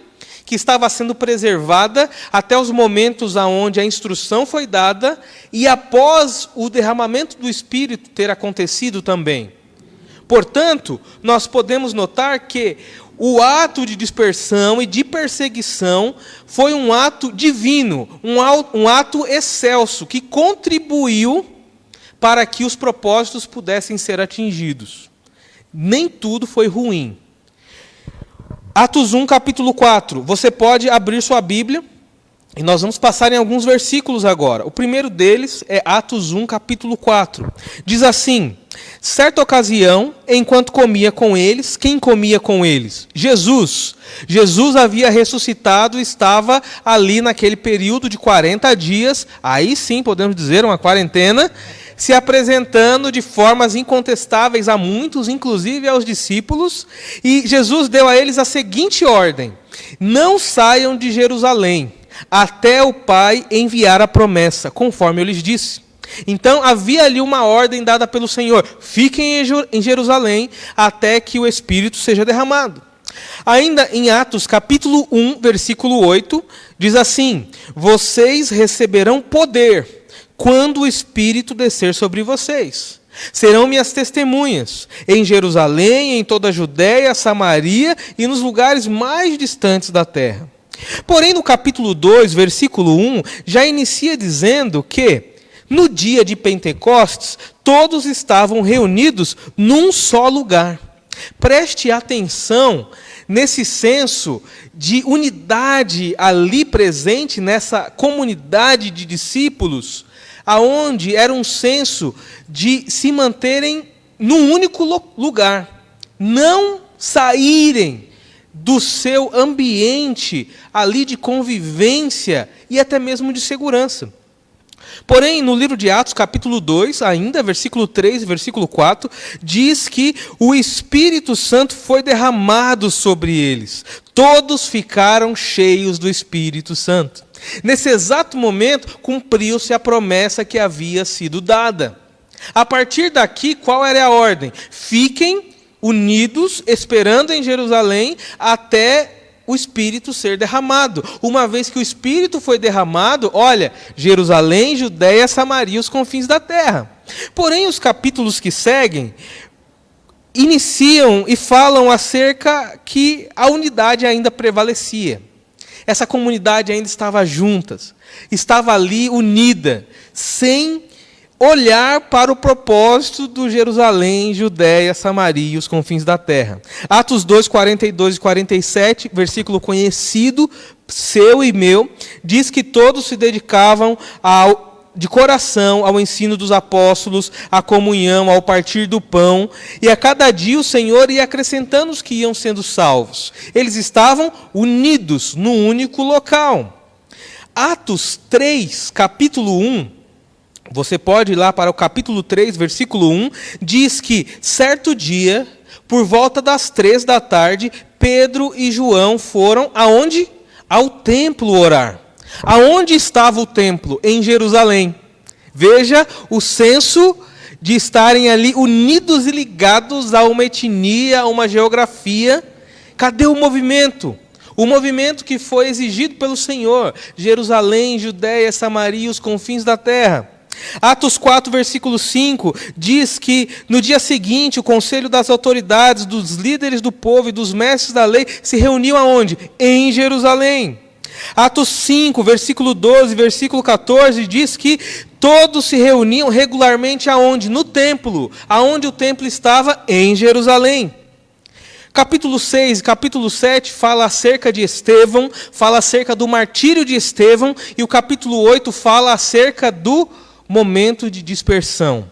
que estava sendo preservada até os momentos onde a instrução foi dada e após o derramamento do Espírito ter acontecido também. Portanto, nós podemos notar que o ato de dispersão e de perseguição foi um ato divino, um ato excelso, que contribuiu para que os propósitos pudessem ser atingidos. Nem tudo foi ruim. Atos 1, capítulo 4. Você pode abrir sua Bíblia, e nós vamos passar em alguns versículos agora. O primeiro deles é Atos 1, capítulo 4. Diz assim: certa ocasião, enquanto comia com eles, quem comia com eles? Jesus. Jesus havia ressuscitado e estava ali naquele período de 40 dias, aí sim podemos dizer uma quarentena, se apresentando de formas incontestáveis a muitos, inclusive aos discípulos, e Jesus deu a eles a seguinte ordem: não saiam de Jerusalém, até o Pai enviar a promessa, conforme eu lhes disse. Então havia ali uma ordem dada pelo Senhor: fiquem em Jerusalém, até que o Espírito seja derramado. Ainda em Atos capítulo 1, versículo 8, diz assim: vocês receberão poder quando o Espírito descer sobre vocês. Serão minhas testemunhas em Jerusalém, em toda a Judéia, Samaria e nos lugares mais distantes da terra. Porém, no capítulo 2, versículo 1, já inicia dizendo que no dia de Pentecostes, todos estavam reunidos num só lugar. Preste atenção nesse senso de unidade ali presente, nessa comunidade de discípulos, aonde era um senso de se manterem num único lugar, não saírem do seu ambiente ali de convivência e até mesmo de segurança. Porém, no livro de Atos, capítulo 2, ainda, versículo 3 e versículo 4, diz que o Espírito Santo foi derramado sobre eles. Todos ficaram cheios do Espírito Santo. Nesse exato momento, cumpriu-se a promessa que havia sido dada. A partir daqui, qual era a ordem? Fiquem unidos, esperando em Jerusalém, até o Espírito ser derramado. Uma vez que o Espírito foi derramado, olha, Jerusalém, Judéia, Samaria, os confins da terra. Porém, os capítulos que seguem iniciam e falam acerca que a unidade ainda prevalecia. Essa comunidade ainda estava juntas, estava ali unida, sem olhar para o propósito do Jerusalém, Judéia, Samaria e os confins da terra. Atos 2, 42 e 47, versículo conhecido, seu e meu, diz que todos se dedicavam de coração ao ensino dos apóstolos, à comunhão, ao partir do pão, e a cada dia o Senhor ia acrescentando os que iam sendo salvos. Eles estavam unidos num único local. Atos 3, capítulo 1, você pode ir lá para o capítulo 3, versículo 1, diz que certo dia, por volta das 3 da tarde, Pedro e João foram aonde? Ao templo orar. Aonde estava o templo? Em Jerusalém. Veja o senso de estarem ali unidos e ligados a uma etnia, a uma geografia. Cadê o movimento? O movimento que foi exigido pelo Senhor. Jerusalém, Judéia, Samaria, os confins da terra. Atos 4, versículo 5, diz que no dia seguinte o conselho das autoridades, dos líderes do povo e dos mestres da lei se reuniu aonde? Em Jerusalém. Atos 5, versículo 12, versículo 14, diz que todos se reuniam regularmente aonde? No templo. Aonde o templo estava? Em Jerusalém. Capítulo 6 e capítulo 7 fala acerca de Estevão, fala acerca do martírio de Estevão, e o capítulo 8 fala acerca do momento de dispersão.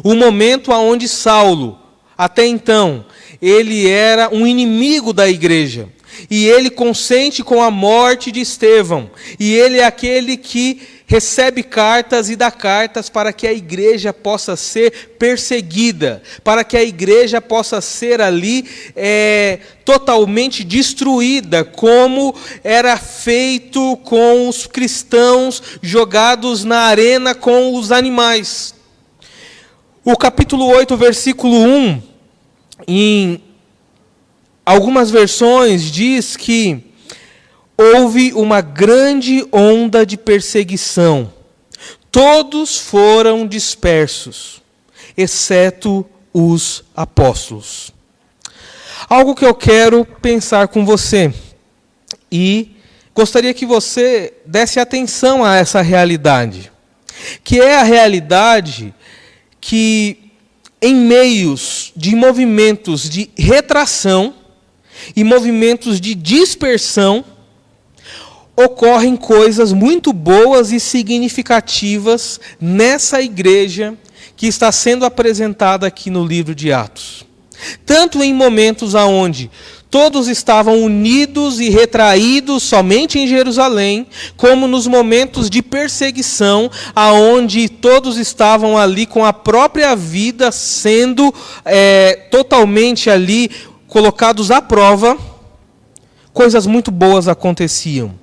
O momento aonde Saulo, até então, ele era um inimigo da igreja. E ele consente com a morte de Estevão. E ele é aquele que recebe cartas e dá cartas para que a igreja possa ser perseguida, para que a igreja possa ser ali totalmente destruída, como era feito com os cristãos jogados na arena com os animais. O capítulo 8, versículo 1, em algumas versões diz que houve uma grande onda de perseguição. Todos foram dispersos, exceto os apóstolos. Algo que eu quero pensar com você, e gostaria que você desse atenção a essa realidade, que é a realidade que, em meios de movimentos de retração e movimentos de dispersão, ocorrem coisas muito boas e significativas nessa igreja que está sendo apresentada aqui no livro de Atos. Tanto em momentos onde todos estavam unidos e retraídos somente em Jerusalém, como nos momentos de perseguição, aonde todos estavam ali com a própria vida sendo totalmente ali colocados à prova, coisas muito boas aconteciam.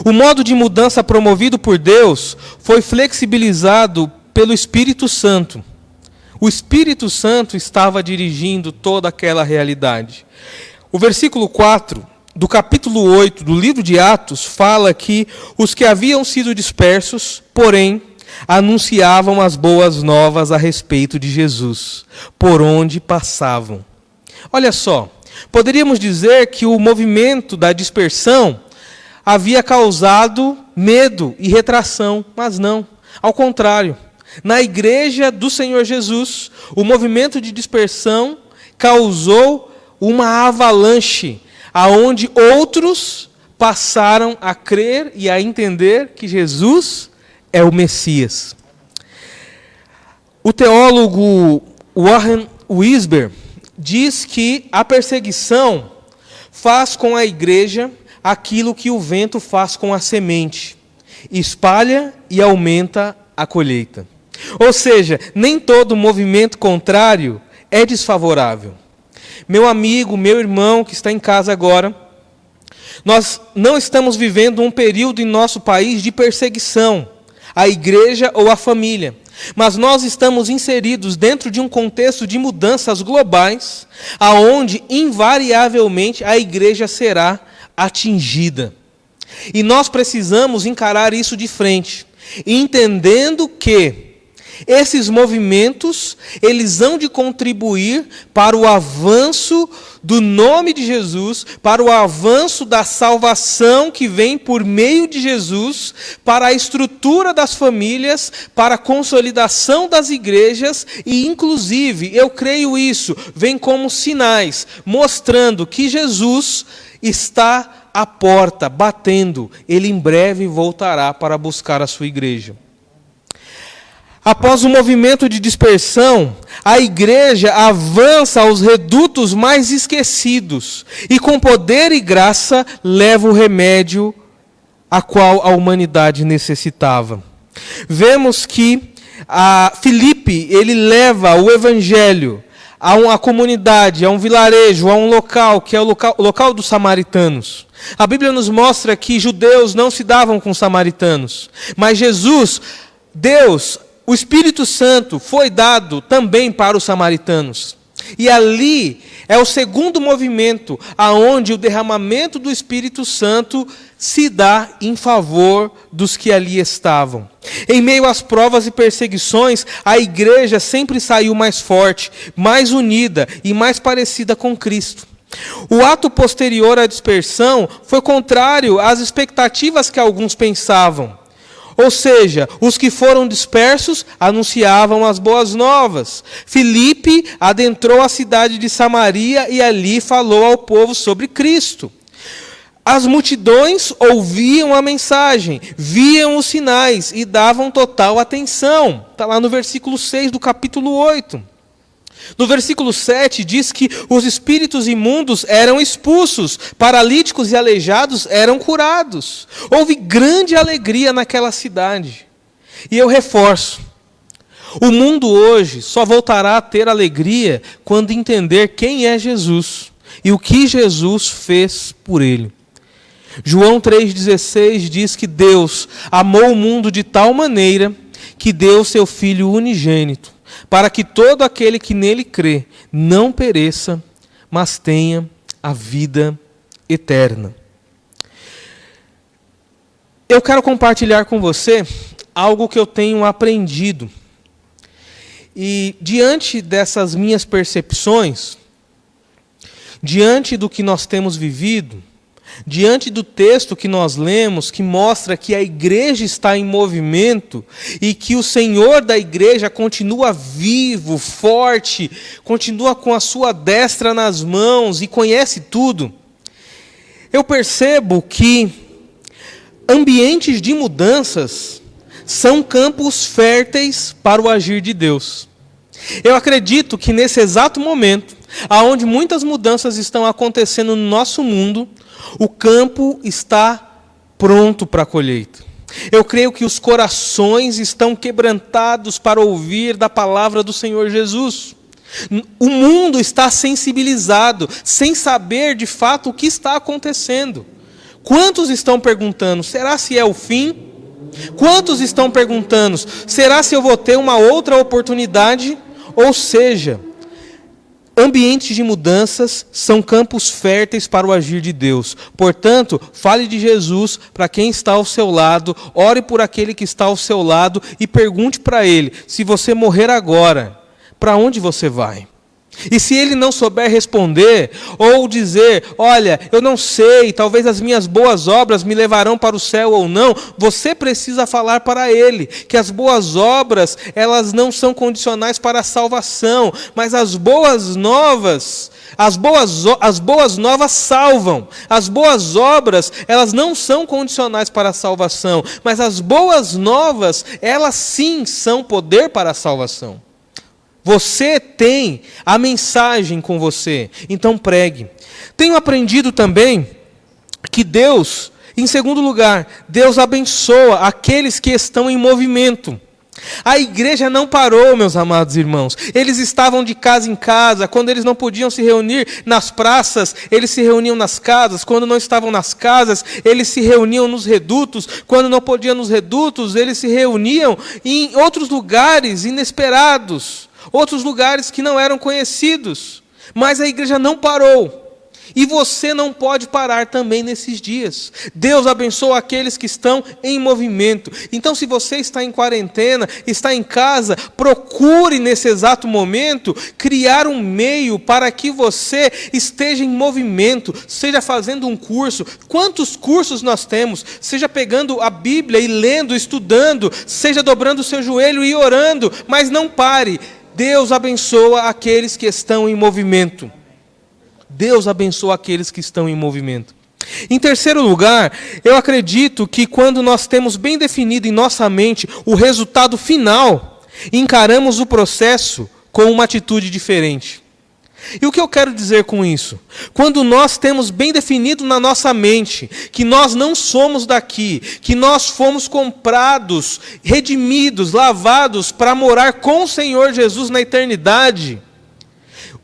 O modo de mudança promovido por Deus foi flexibilizado pelo Espírito Santo. O Espírito Santo estava dirigindo toda aquela realidade. O versículo 4 do capítulo 8 do livro de Atos fala que os que haviam sido dispersos, porém, anunciavam as boas novas a respeito de Jesus, por onde passavam. Olha só, poderíamos dizer que o movimento da dispersão havia causado medo e retração, mas não, ao contrário. Na igreja do Senhor Jesus, o movimento de dispersão causou uma avalanche, aonde outros passaram a crer e a entender que Jesus é o Messias. O teólogo Warren Wiersbe diz que a perseguição faz com a igreja aquilo que o vento faz com a semente: espalha e aumenta a colheita. Ou seja, nem todo movimento contrário é desfavorável. Meu amigo, meu irmão que está em casa agora, nós não estamos vivendo um período em nosso país de perseguição à igreja ou à família, mas nós estamos inseridos dentro de um contexto de mudanças globais, aonde invariavelmente a igreja será atingida. E nós precisamos encarar isso de frente, entendendo que esses movimentos, eles hão de contribuir para o avanço do nome de Jesus, para o avanço da salvação que vem por meio de Jesus, para a estrutura das famílias, para a consolidação das igrejas e, inclusive, eu creio isso, vem como sinais, mostrando que Jesus está à porta, batendo. Ele em breve voltará para buscar a sua igreja. Após o movimento de dispersão, a igreja avança aos redutos mais esquecidos e, com poder e graça, leva o remédio a qual a humanidade necessitava. Vemos que Filipe, ele leva o evangelho a uma comunidade, a um vilarejo, a um local, que é o local dos samaritanos. A Bíblia nos mostra que judeus não se davam com samaritanos, mas Jesus, Deus, o Espírito Santo foi dado também para os samaritanos. E ali é o segundo movimento, aonde o derramamento do Espírito Santo se dá em favor dos que ali estavam. Em meio às provas e perseguições, a igreja sempre saiu mais forte, mais unida e mais parecida com Cristo. O ato posterior à dispersão foi contrário às expectativas que alguns pensavam. Ou seja, os que foram dispersos anunciavam as boas novas. Filipe adentrou a cidade de Samaria e ali falou ao povo sobre Cristo. As multidões ouviam a mensagem, viam os sinais e davam total atenção. Está lá no versículo 6 do capítulo 8. No versículo 7 diz que os espíritos imundos eram expulsos, paralíticos e aleijados eram curados. Houve grande alegria naquela cidade. E eu reforço, o mundo hoje só voltará a ter alegria quando entender quem é Jesus e o que Jesus fez por ele. João 3,16 diz que Deus amou o mundo de tal maneira que deu seu Filho unigênito, para que todo aquele que nele crê não pereça, mas tenha a vida eterna. Eu quero compartilhar com você algo que eu tenho aprendido. E diante dessas minhas percepções, diante do que nós temos vivido, diante do texto que nós lemos, que mostra que a igreja está em movimento e que o Senhor da igreja continua vivo, forte, continua com a sua destra nas mãos e conhece tudo, eu percebo que ambientes de mudanças são campos férteis para o agir de Deus. Eu acredito que nesse exato momento, onde muitas mudanças estão acontecendo no nosso mundo, o campo está pronto para a colheita. Eu creio que os corações estão quebrantados para ouvir da palavra do Senhor Jesus. O mundo está sensibilizado, sem saber de fato o que está acontecendo. Quantos estão perguntando, será se é o fim? Quantos estão perguntando, será se eu vou ter uma outra oportunidade? Ou seja, ambientes de mudanças são campos férteis para o agir de Deus. Portanto, fale de Jesus para quem está ao seu lado, ore por aquele que está ao seu lado e pergunte para ele, se você morrer agora, para onde você vai? E se ele não souber responder, ou dizer, olha, eu não sei, talvez as minhas boas obras me levarão para o céu ou não, você precisa falar para ele, que as boas obras, elas não são condicionais para a salvação, mas as boas novas, as boas novas salvam. As boas obras, elas não são condicionais para a salvação, mas as boas novas, elas sim são poder para a salvação. Você tem a mensagem com você, então pregue. Tenho aprendido também que Deus, em segundo lugar, Deus abençoa aqueles que estão em movimento. A igreja não parou, meus amados irmãos. Eles estavam de casa em casa. Quando eles não podiam se reunir nas praças, eles se reuniam nas casas. Quando não estavam nas casas, eles se reuniam nos redutos. Quando não podiam nos redutos, eles se reuniam em outros lugares inesperados. Outros lugares que não eram conhecidos. Mas a igreja não parou. E você não pode parar também nesses dias. Deus abençoa aqueles que estão em movimento. Então, se você está em quarentena, está em casa, procure nesse exato momento criar um meio para que você esteja em movimento, seja fazendo um curso. Quantos cursos nós temos? Seja pegando a Bíblia e lendo, estudando, seja dobrando o seu joelho e orando, mas não pare. Deus abençoa aqueles que estão em movimento. Deus abençoa aqueles que estão em movimento. Em terceiro lugar, eu acredito que quando nós temos bem definido em nossa mente o resultado final, encaramos o processo com uma atitude diferente. E o que eu quero dizer com isso? Quando nós temos bem definido na nossa mente que nós não somos daqui, que nós fomos comprados, redimidos, lavados para morar com o Senhor Jesus na eternidade,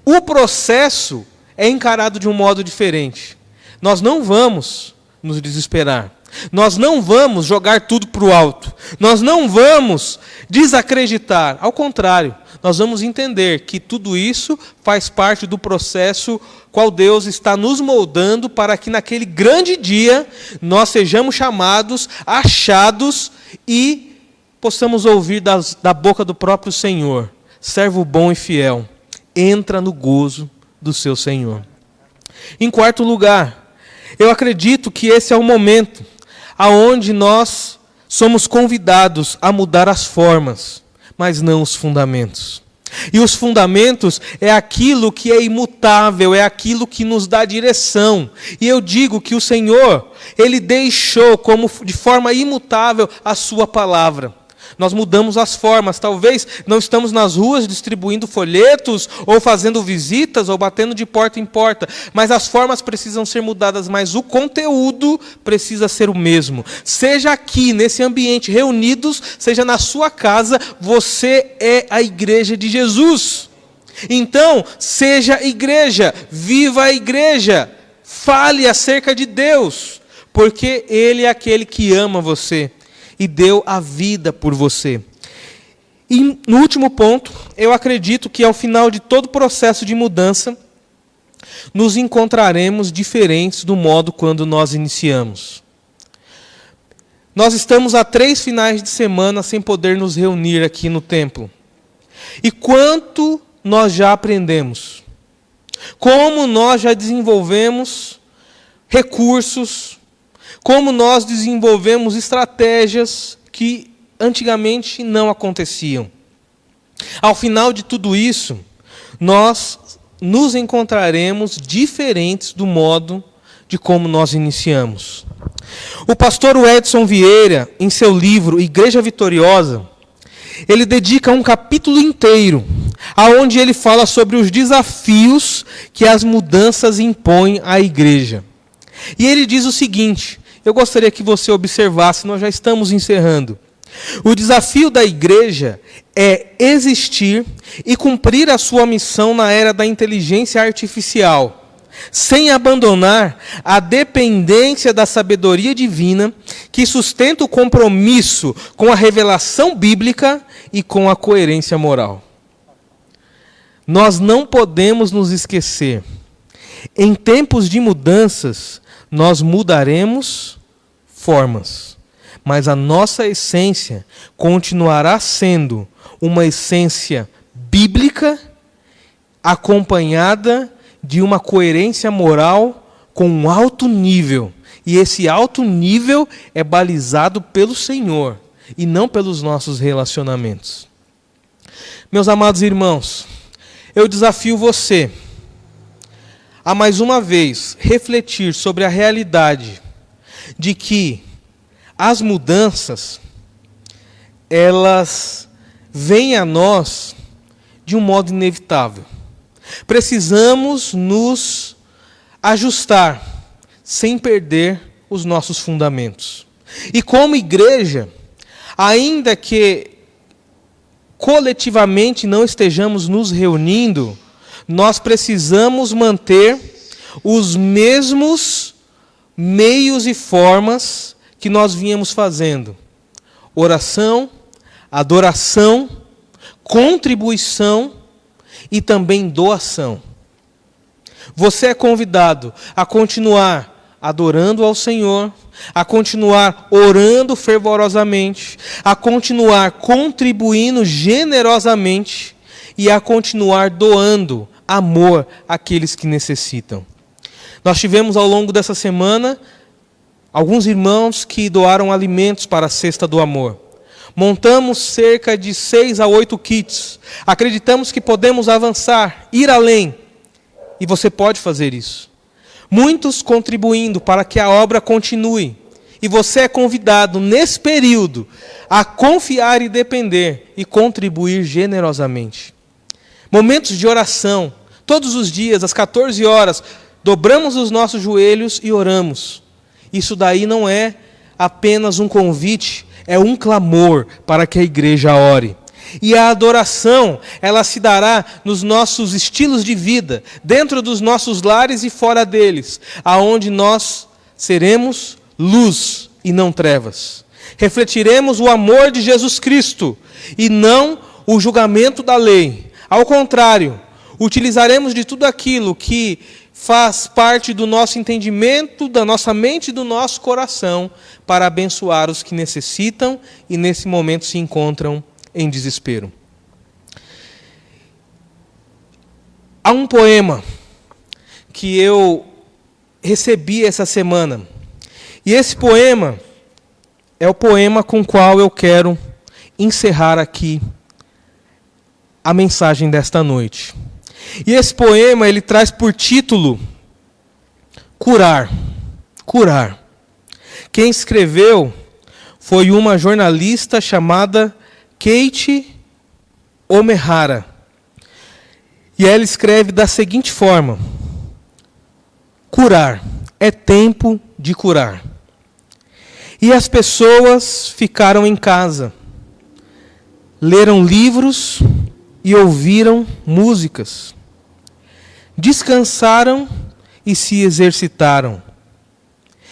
o processo é encarado de um modo diferente. Nós não vamos nos desesperar. Nós não vamos jogar tudo para o alto. Nós não vamos desacreditar. Ao contrário, nós vamos entender que tudo isso faz parte do processo qual Deus está nos moldando para que naquele grande dia nós sejamos chamados, achados e possamos ouvir da boca do próprio Senhor: servo bom e fiel, entra no gozo do seu Senhor. Em quarto lugar, eu acredito que esse é o momento aonde nós somos convidados a mudar as formas, mas não os fundamentos. E os fundamentos é aquilo que é imutável, é aquilo que nos dá direção. E eu digo que o Senhor, Ele deixou como de forma imutável a sua palavra. Nós mudamos as formas, talvez não estamos nas ruas distribuindo folhetos, ou fazendo visitas, ou batendo de porta em porta, mas as formas precisam ser mudadas, mas o conteúdo precisa ser o mesmo. Seja aqui, nesse ambiente, reunidos, seja na sua casa, você é a igreja de Jesus. Então, seja igreja, viva a igreja, fale acerca de Deus, porque Ele é aquele que ama você e deu a vida por você. E no último ponto, eu acredito que ao final de todo o processo de mudança, nos encontraremos diferentes do modo quando nós iniciamos. Nós estamos há 3 finais de semana sem poder nos reunir aqui no templo. E quanto nós já aprendemos? Como nós já desenvolvemos recursos, como nós desenvolvemos estratégias que antigamente não aconteciam. Ao final de tudo isso, nós nos encontraremos diferentes do modo de como nós iniciamos. O pastor Edson Vieira, em seu livro Igreja Vitoriosa, ele dedica um capítulo inteiro aonde ele fala sobre os desafios que as mudanças impõem à igreja. E ele diz o seguinte: eu gostaria que você observasse, nós já estamos encerrando. O desafio da igreja é existir e cumprir a sua missão na era da inteligência artificial, sem abandonar a dependência da sabedoria divina que sustenta o compromisso com a revelação bíblica e com a coerência moral. Nós não podemos nos esquecer. Em tempos de mudanças, nós mudaremos formas, mas a nossa essência continuará sendo uma essência bíblica, acompanhada de uma coerência moral com um alto nível. E esse alto nível é balizado pelo Senhor e não pelos nossos relacionamentos. Meus amados irmãos, eu desafio você a mais uma vez refletir sobre a realidade de que as mudanças, elas vêm a nós de um modo inevitável. Precisamos nos ajustar sem perder os nossos fundamentos. E como igreja, ainda que coletivamente não estejamos nos reunindo, nós precisamos manter os mesmos meios e formas que nós vínhamos fazendo: oração, adoração, contribuição e também doação. Você é convidado a continuar adorando ao Senhor, a continuar orando fervorosamente, a continuar contribuindo generosamente e a continuar doando amor àqueles que necessitam. Nós tivemos ao longo dessa semana alguns irmãos que doaram alimentos para a Cesta do Amor. Montamos cerca de 6 a 8 kits. Acreditamos que podemos avançar, ir além. E você pode fazer isso. Muitos contribuindo para que a obra continue. E você é convidado, nesse período, a confiar e depender e contribuir generosamente. Momentos de oração. Todos os dias, às 14 horas, dobramos os nossos joelhos e oramos. Isso daí não é apenas um convite, é um clamor para que a igreja ore. E a adoração, ela se dará nos nossos estilos de vida, dentro dos nossos lares e fora deles, aonde nós seremos luz e não trevas. Refletiremos o amor de Jesus Cristo e não o julgamento da lei. Ao contrário, utilizaremos de tudo aquilo que faz parte do nosso entendimento, da nossa mente e do nosso coração para abençoar os que necessitam e nesse momento se encontram em desespero. Há um poema que eu recebi essa semana. E esse poema é o poema com o qual eu quero encerrar aqui a mensagem desta noite. E esse poema, ele traz por título Curar. Curar. Quem escreveu foi uma jornalista chamada Kate O'Meara. E ela escreve da seguinte forma: curar, é tempo de curar. E as pessoas ficaram em casa, leram livros e ouviram músicas. Descansaram e se exercitaram.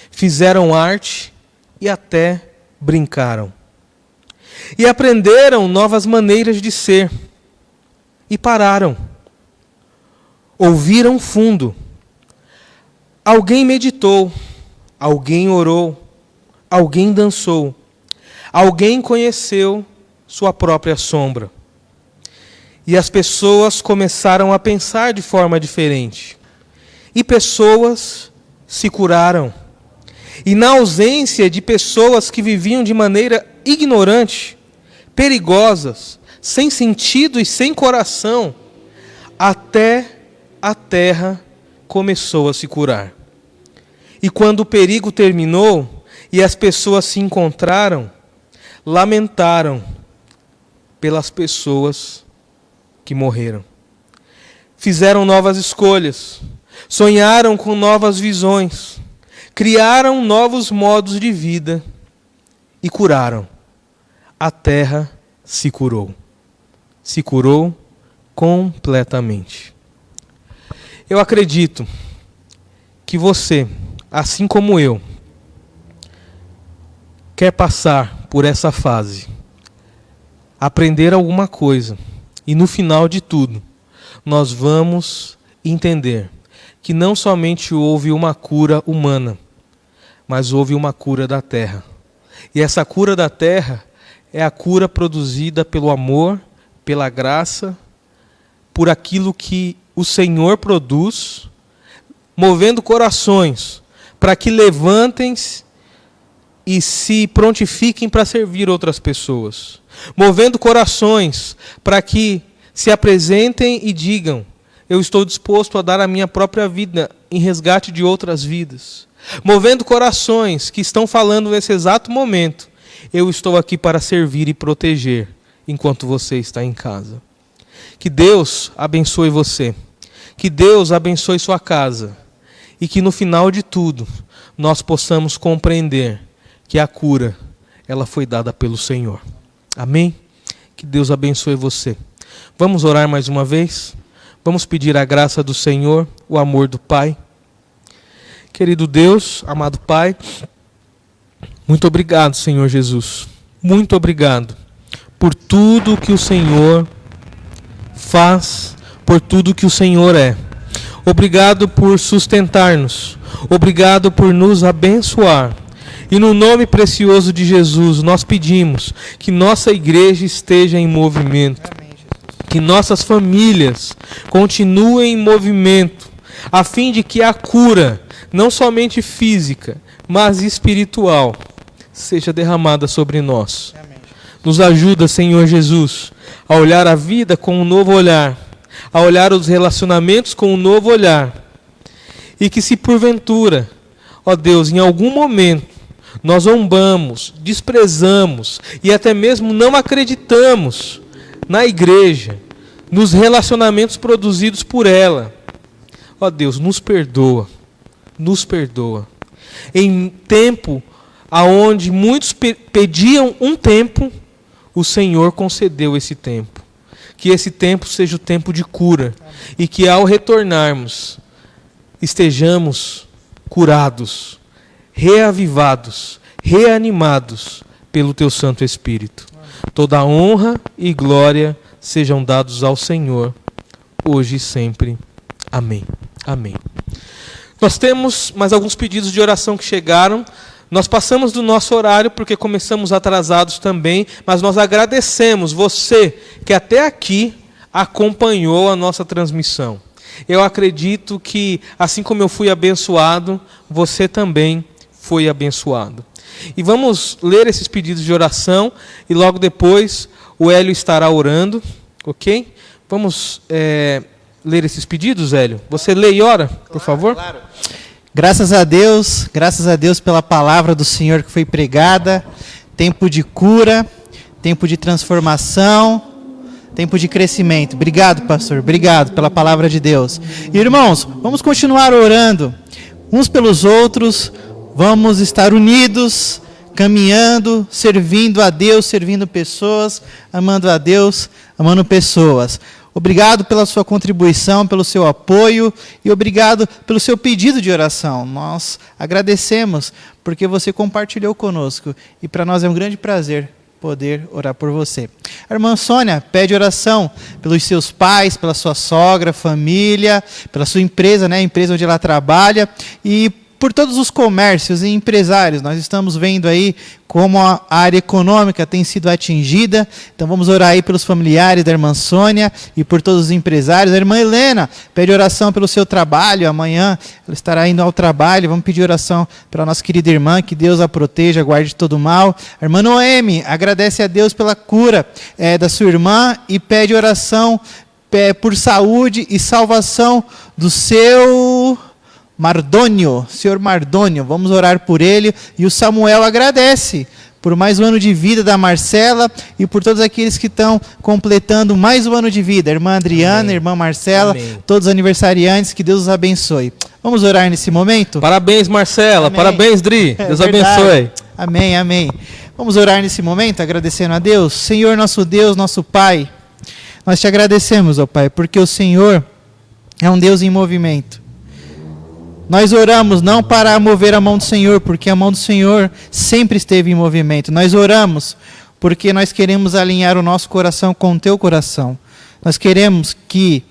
Fizeram arte e até brincaram. E aprenderam novas maneiras de ser. E pararam. Ouviram fundo. Alguém meditou. Alguém orou. Alguém dançou. Alguém conheceu sua própria sombra. E as pessoas começaram a pensar de forma diferente. E pessoas se curaram. E na ausência de pessoas que viviam de maneira ignorante, perigosas, sem sentido e sem coração, até a terra começou a se curar. E quando o perigo terminou e as pessoas se encontraram, lamentaram pelas pessoas que morreram. Fizeram novas escolhas, sonharam com novas visões, criaram novos modos de vida e curaram. A terra se curou. Se curou completamente. Eu acredito que você, assim como eu, quer passar por essa fase, aprender alguma coisa, e no final de tudo, nós vamos entender que não somente houve uma cura humana, mas houve uma cura da terra. E essa cura da terra é a cura produzida pelo amor, pela graça, por aquilo que o Senhor produz, movendo corações para que levantem-se e se prontifiquem para servir outras pessoas. Movendo corações para que se apresentem e digam: eu estou disposto a dar a minha própria vida em resgate de outras vidas. Movendo corações que estão falando nesse exato momento: eu estou aqui para servir e proteger enquanto você está em casa. Que Deus abençoe você. Que Deus abençoe sua casa. E que no final de tudo, nós possamos compreender que a cura, ela foi dada pelo Senhor. Amém? Que Deus abençoe você. Vamos orar mais uma vez? Vamos pedir a graça do Senhor, o amor do Pai. Querido Deus, amado Pai, muito obrigado, Senhor Jesus. Muito obrigado por tudo que o Senhor faz, por tudo que o Senhor é. Obrigado por sustentar-nos. Obrigado por nos abençoar. E no nome precioso de Jesus, nós pedimos que nossa igreja esteja em movimento. Que nossas famílias continuem em movimento, a fim de que a cura, não somente física, mas espiritual, seja derramada sobre nós. Nos ajuda, Senhor Jesus, a olhar a vida com um novo olhar, a olhar os relacionamentos com um novo olhar. E que se porventura, ó Deus, em algum momento, nós zombamos, desprezamos e até mesmo não acreditamos na igreja, nos relacionamentos produzidos por ela, ó Deus, nos perdoa, nos perdoa. Em tempo aonde muitos pediam um tempo, o Senhor concedeu esse tempo. Que esse tempo seja o tempo de cura. E que ao retornarmos, estejamos curados, reavivados, reanimados pelo Teu Santo Espírito. Toda a honra e glória sejam dados ao Senhor, hoje e sempre. Amém. Amém. Nós temos mais alguns pedidos de oração que chegaram. Nós passamos do nosso horário porque começamos atrasados também, mas nós agradecemos você que até aqui acompanhou a nossa transmissão. Eu acredito que, assim como eu fui abençoado, você também foi abençoado. E vamos ler esses pedidos de oração e logo depois o Hélio estará orando, ok? Vamos ler esses pedidos, Hélio? Você lê e ora, por favor? Claro. Graças a Deus pela palavra do Senhor que foi pregada, tempo de cura, tempo de transformação, tempo de crescimento. Obrigado, pastor, obrigado pela palavra de Deus. Irmãos, vamos continuar orando uns pelos outros, vamos estar unidos, caminhando, servindo a Deus, servindo pessoas, amando a Deus, amando pessoas. Obrigado pela sua contribuição, pelo seu apoio e obrigado pelo seu pedido de oração. Nós agradecemos porque você compartilhou conosco e para nós é um grande prazer poder orar por você. A irmã Sônia pede oração pelos seus pais, pela sua sogra, família, pela sua empresa, né, a empresa onde ela trabalha e por todos os comércios e empresários. Nós estamos vendo aí como a área econômica tem sido atingida. Então vamos orar aí pelos familiares da irmã Sônia e por todos os empresários. A irmã Helena pede oração pelo seu trabalho. Amanhã ela estará indo ao trabalho. Vamos pedir oração pela nossa querida irmã, que Deus a proteja, guarde de todo mal. A irmã Noemi agradece a Deus pela cura da sua irmã e pede oração por saúde e salvação do seu Mardônio, senhor Mardônio, vamos orar por ele. E o Samuel agradece por mais um ano de vida da Marcela e por todos aqueles que estão completando mais um ano de vida. A irmã Adriana, amém. A irmã Marcela, amém. Todos os aniversariantes, que Deus os abençoe. Vamos orar nesse momento? Parabéns, Marcela, amém. Parabéns, Dri, Deus abençoe. Amém, amém. Vamos orar nesse momento, agradecendo a Deus. Senhor, nosso Deus, nosso Pai, nós te agradecemos, ó Pai, porque o Senhor é um Deus em movimento. Nós oramos não para mover a mão do Senhor, porque a mão do Senhor sempre esteve em movimento. Nós oramos porque nós queremos alinhar o nosso coração com o teu coração. Nós queremos que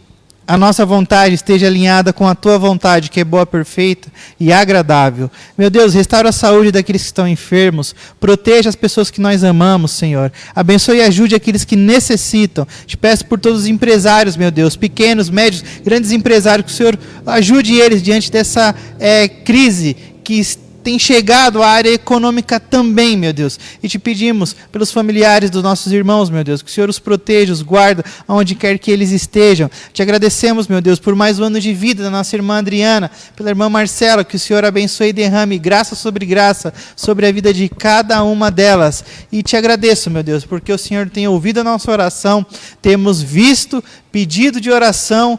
a nossa vontade esteja alinhada com a tua vontade, que é boa, perfeita e agradável. Meu Deus, restaura a saúde daqueles que estão enfermos. Proteja as pessoas que nós amamos, Senhor. Abençoe e ajude aqueles que necessitam. Te peço por todos os empresários, meu Deus, pequenos, médios, grandes empresários, que o Senhor ajude eles diante dessa crise que tem chegado à área econômica também, meu Deus. E te pedimos pelos familiares dos nossos irmãos, meu Deus, que o Senhor os proteja, os guarda, aonde quer que eles estejam. Te agradecemos, meu Deus, por mais um ano de vida da nossa irmã Adriana, pela irmã Marcela, que o Senhor abençoe e derrame graça sobre a vida de cada uma delas. E te agradeço, meu Deus, porque o Senhor tem ouvido a nossa oração, temos visto pedido de oração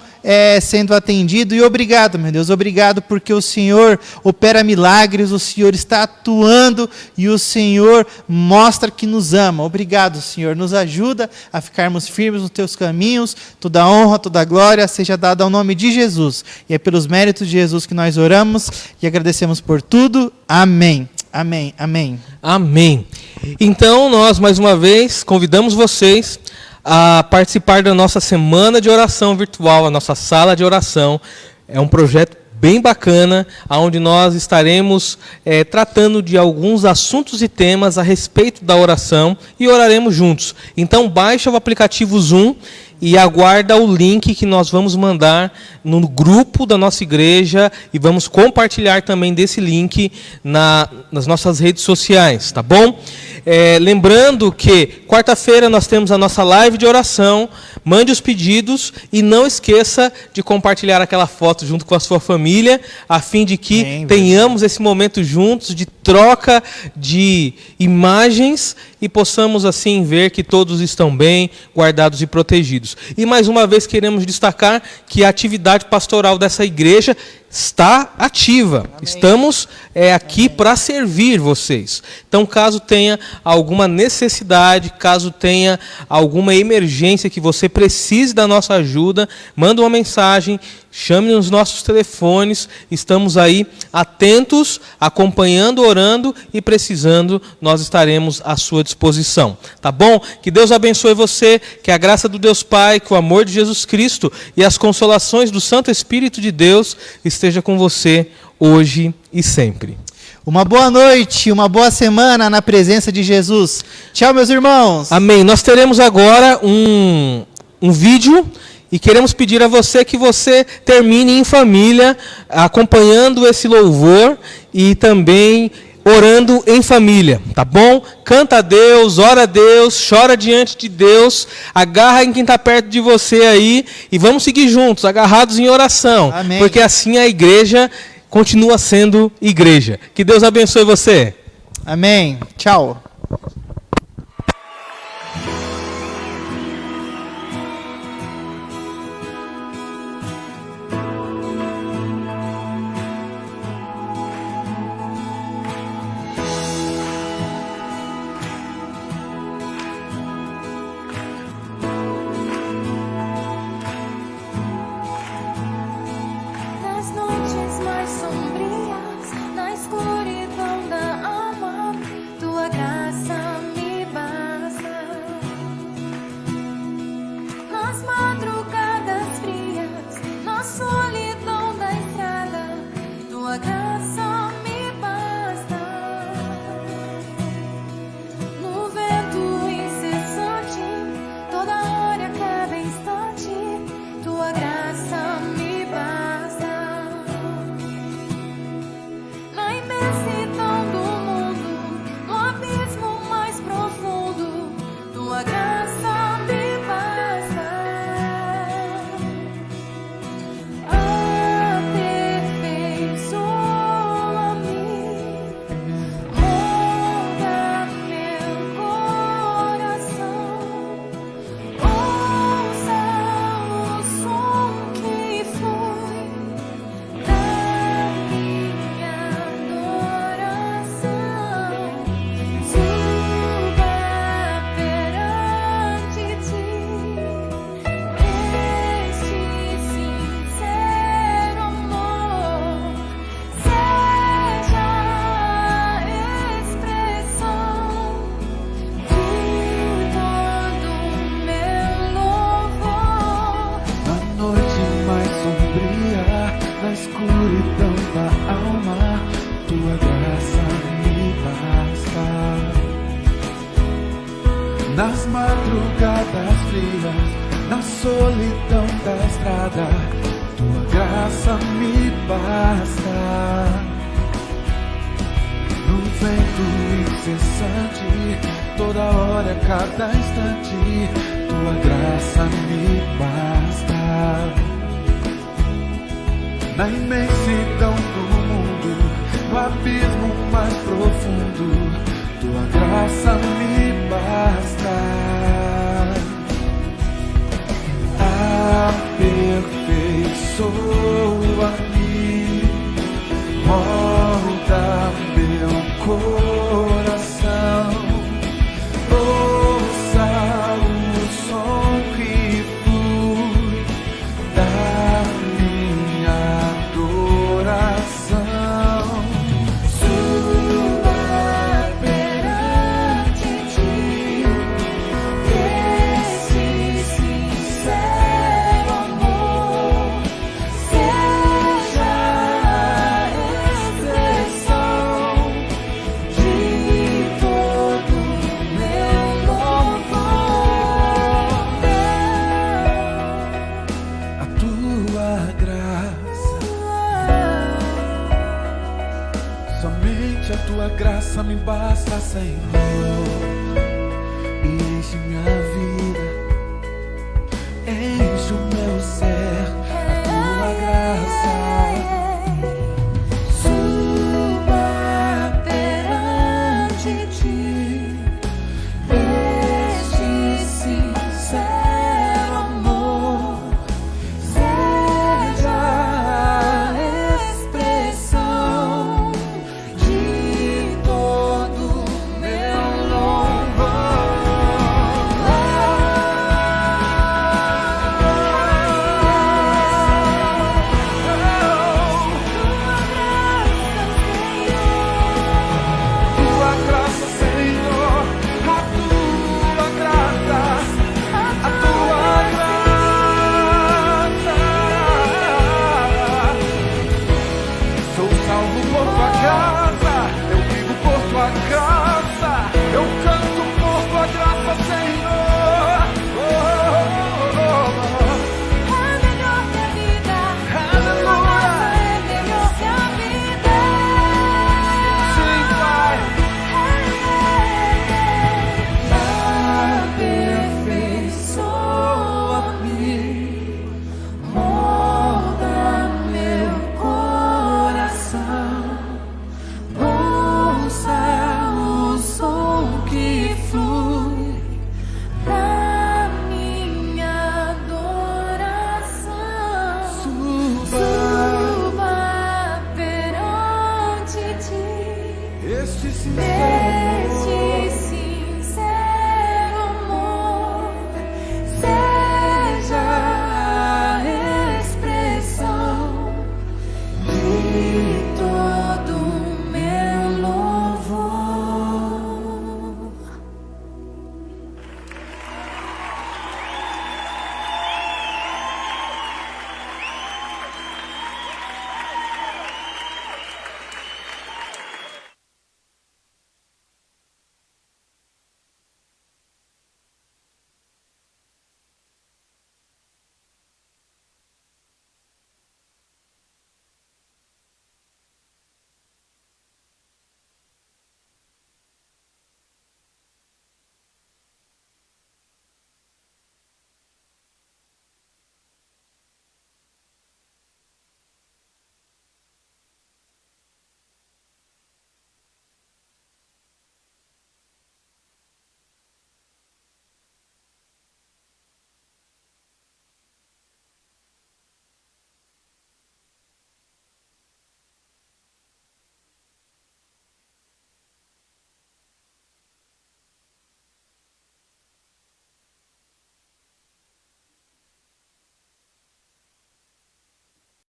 sendo atendido, e obrigado, meu Deus, obrigado porque o Senhor opera milagres, o Senhor está atuando e o Senhor mostra que nos ama. Obrigado, Senhor, nos ajuda a ficarmos firmes nos teus caminhos. Toda honra, toda glória seja dada ao nome de Jesus, e é pelos méritos de Jesus que nós oramos e agradecemos por tudo. Amém. Amém, amém. Amém. Então nós mais uma vez convidamos vocês a participar da nossa semana de oração virtual, a nossa sala de oração. É um projeto bem bacana, onde nós estaremos tratando de alguns assuntos e temas a respeito da oração e oraremos juntos. Então baixa o aplicativo Zoom e aguarda o link que nós vamos mandar no grupo da nossa igreja e vamos compartilhar também desse link nas nossas redes sociais, tá bom? Lembrando que quarta-feira nós temos a nossa live de oração, mande os pedidos e não esqueça de compartilhar aquela foto junto com a sua família, a fim de que tenhamos esse momento juntos de troca de imagens e possamos assim ver que todos estão bem, guardados e protegidos. E mais uma vez queremos destacar que a atividade pastoral dessa igreja está ativa. Amém. Estamos aqui para servir vocês. Então, caso tenha alguma necessidade, caso tenha alguma emergência que você precise da nossa ajuda, manda uma mensagem, chame nos nossos telefones, estamos aí atentos, acompanhando, orando e precisando, nós estaremos à sua disposição. Tá bom? Que Deus abençoe você, que a graça do Deus Pai, que o amor de Jesus Cristo e as consolações do Santo Espírito de Deus esteja com você hoje e sempre. Uma boa noite, uma boa semana na presença de Jesus. Tchau, meus irmãos. Amém. Nós teremos agora um vídeo e queremos pedir a você que você termine em família, acompanhando esse louvor e também orando em família, tá bom? Canta a Deus, ora a Deus, chora diante de Deus, agarra em quem está perto de você aí e vamos seguir juntos, agarrados em oração. Amém. Porque assim a igreja continua sendo igreja. Que Deus abençoe você. Amém. Tchau. Nas noites mais sombrias, na escuridão da alma, tua graça me basta. Nas madrugadas frias, na solidão da estrada, tua graça me basta. No vento incessante, toda hora, cada instante, tua graça me basta. Na imensidão do mundo, no abismo mais profundo, tua graça me basta. Aperfeiçoa-me, molda meu coração, ouça o som que flui da minha adoração, suba perante ti, este sincero amor seja a expressão de todo meu louvor. Na noite mais sombria, na escuridão da alma, tua graça me basta. Nas madrugadas frias, na solidão da estrada, tua graça me basta. No vento incessante, toda hora, cada instante, tua graça me basta. Na imensidão do mundo, no abismo mais profundo, tua graça me basta. Aperfeiçoa-me, molda meu coração, ouça o som que flui da minha adoração, Suba perante ti, este sincero amor seja Somente a tua graça me basta, Senhor. Enche minha vida, enche o meu ser, a tua graça. Suba perante ti, este sincero amor seja a expressão de todo meu louvor. Tua graça, Senhor, a tua graça, a tua graça. Sou salvo por tua graça, eu vivo por tua graça, eu canto por tua graça, Senhor. Oh, oh, oh, É melhor que a vida, Aleluia. tua graça é melhor que a vida. sim, Pai. Aperfeiçoa-me, molda meu coração, ouça o som que flui da minha adoração. Suba perante ti, Este sincero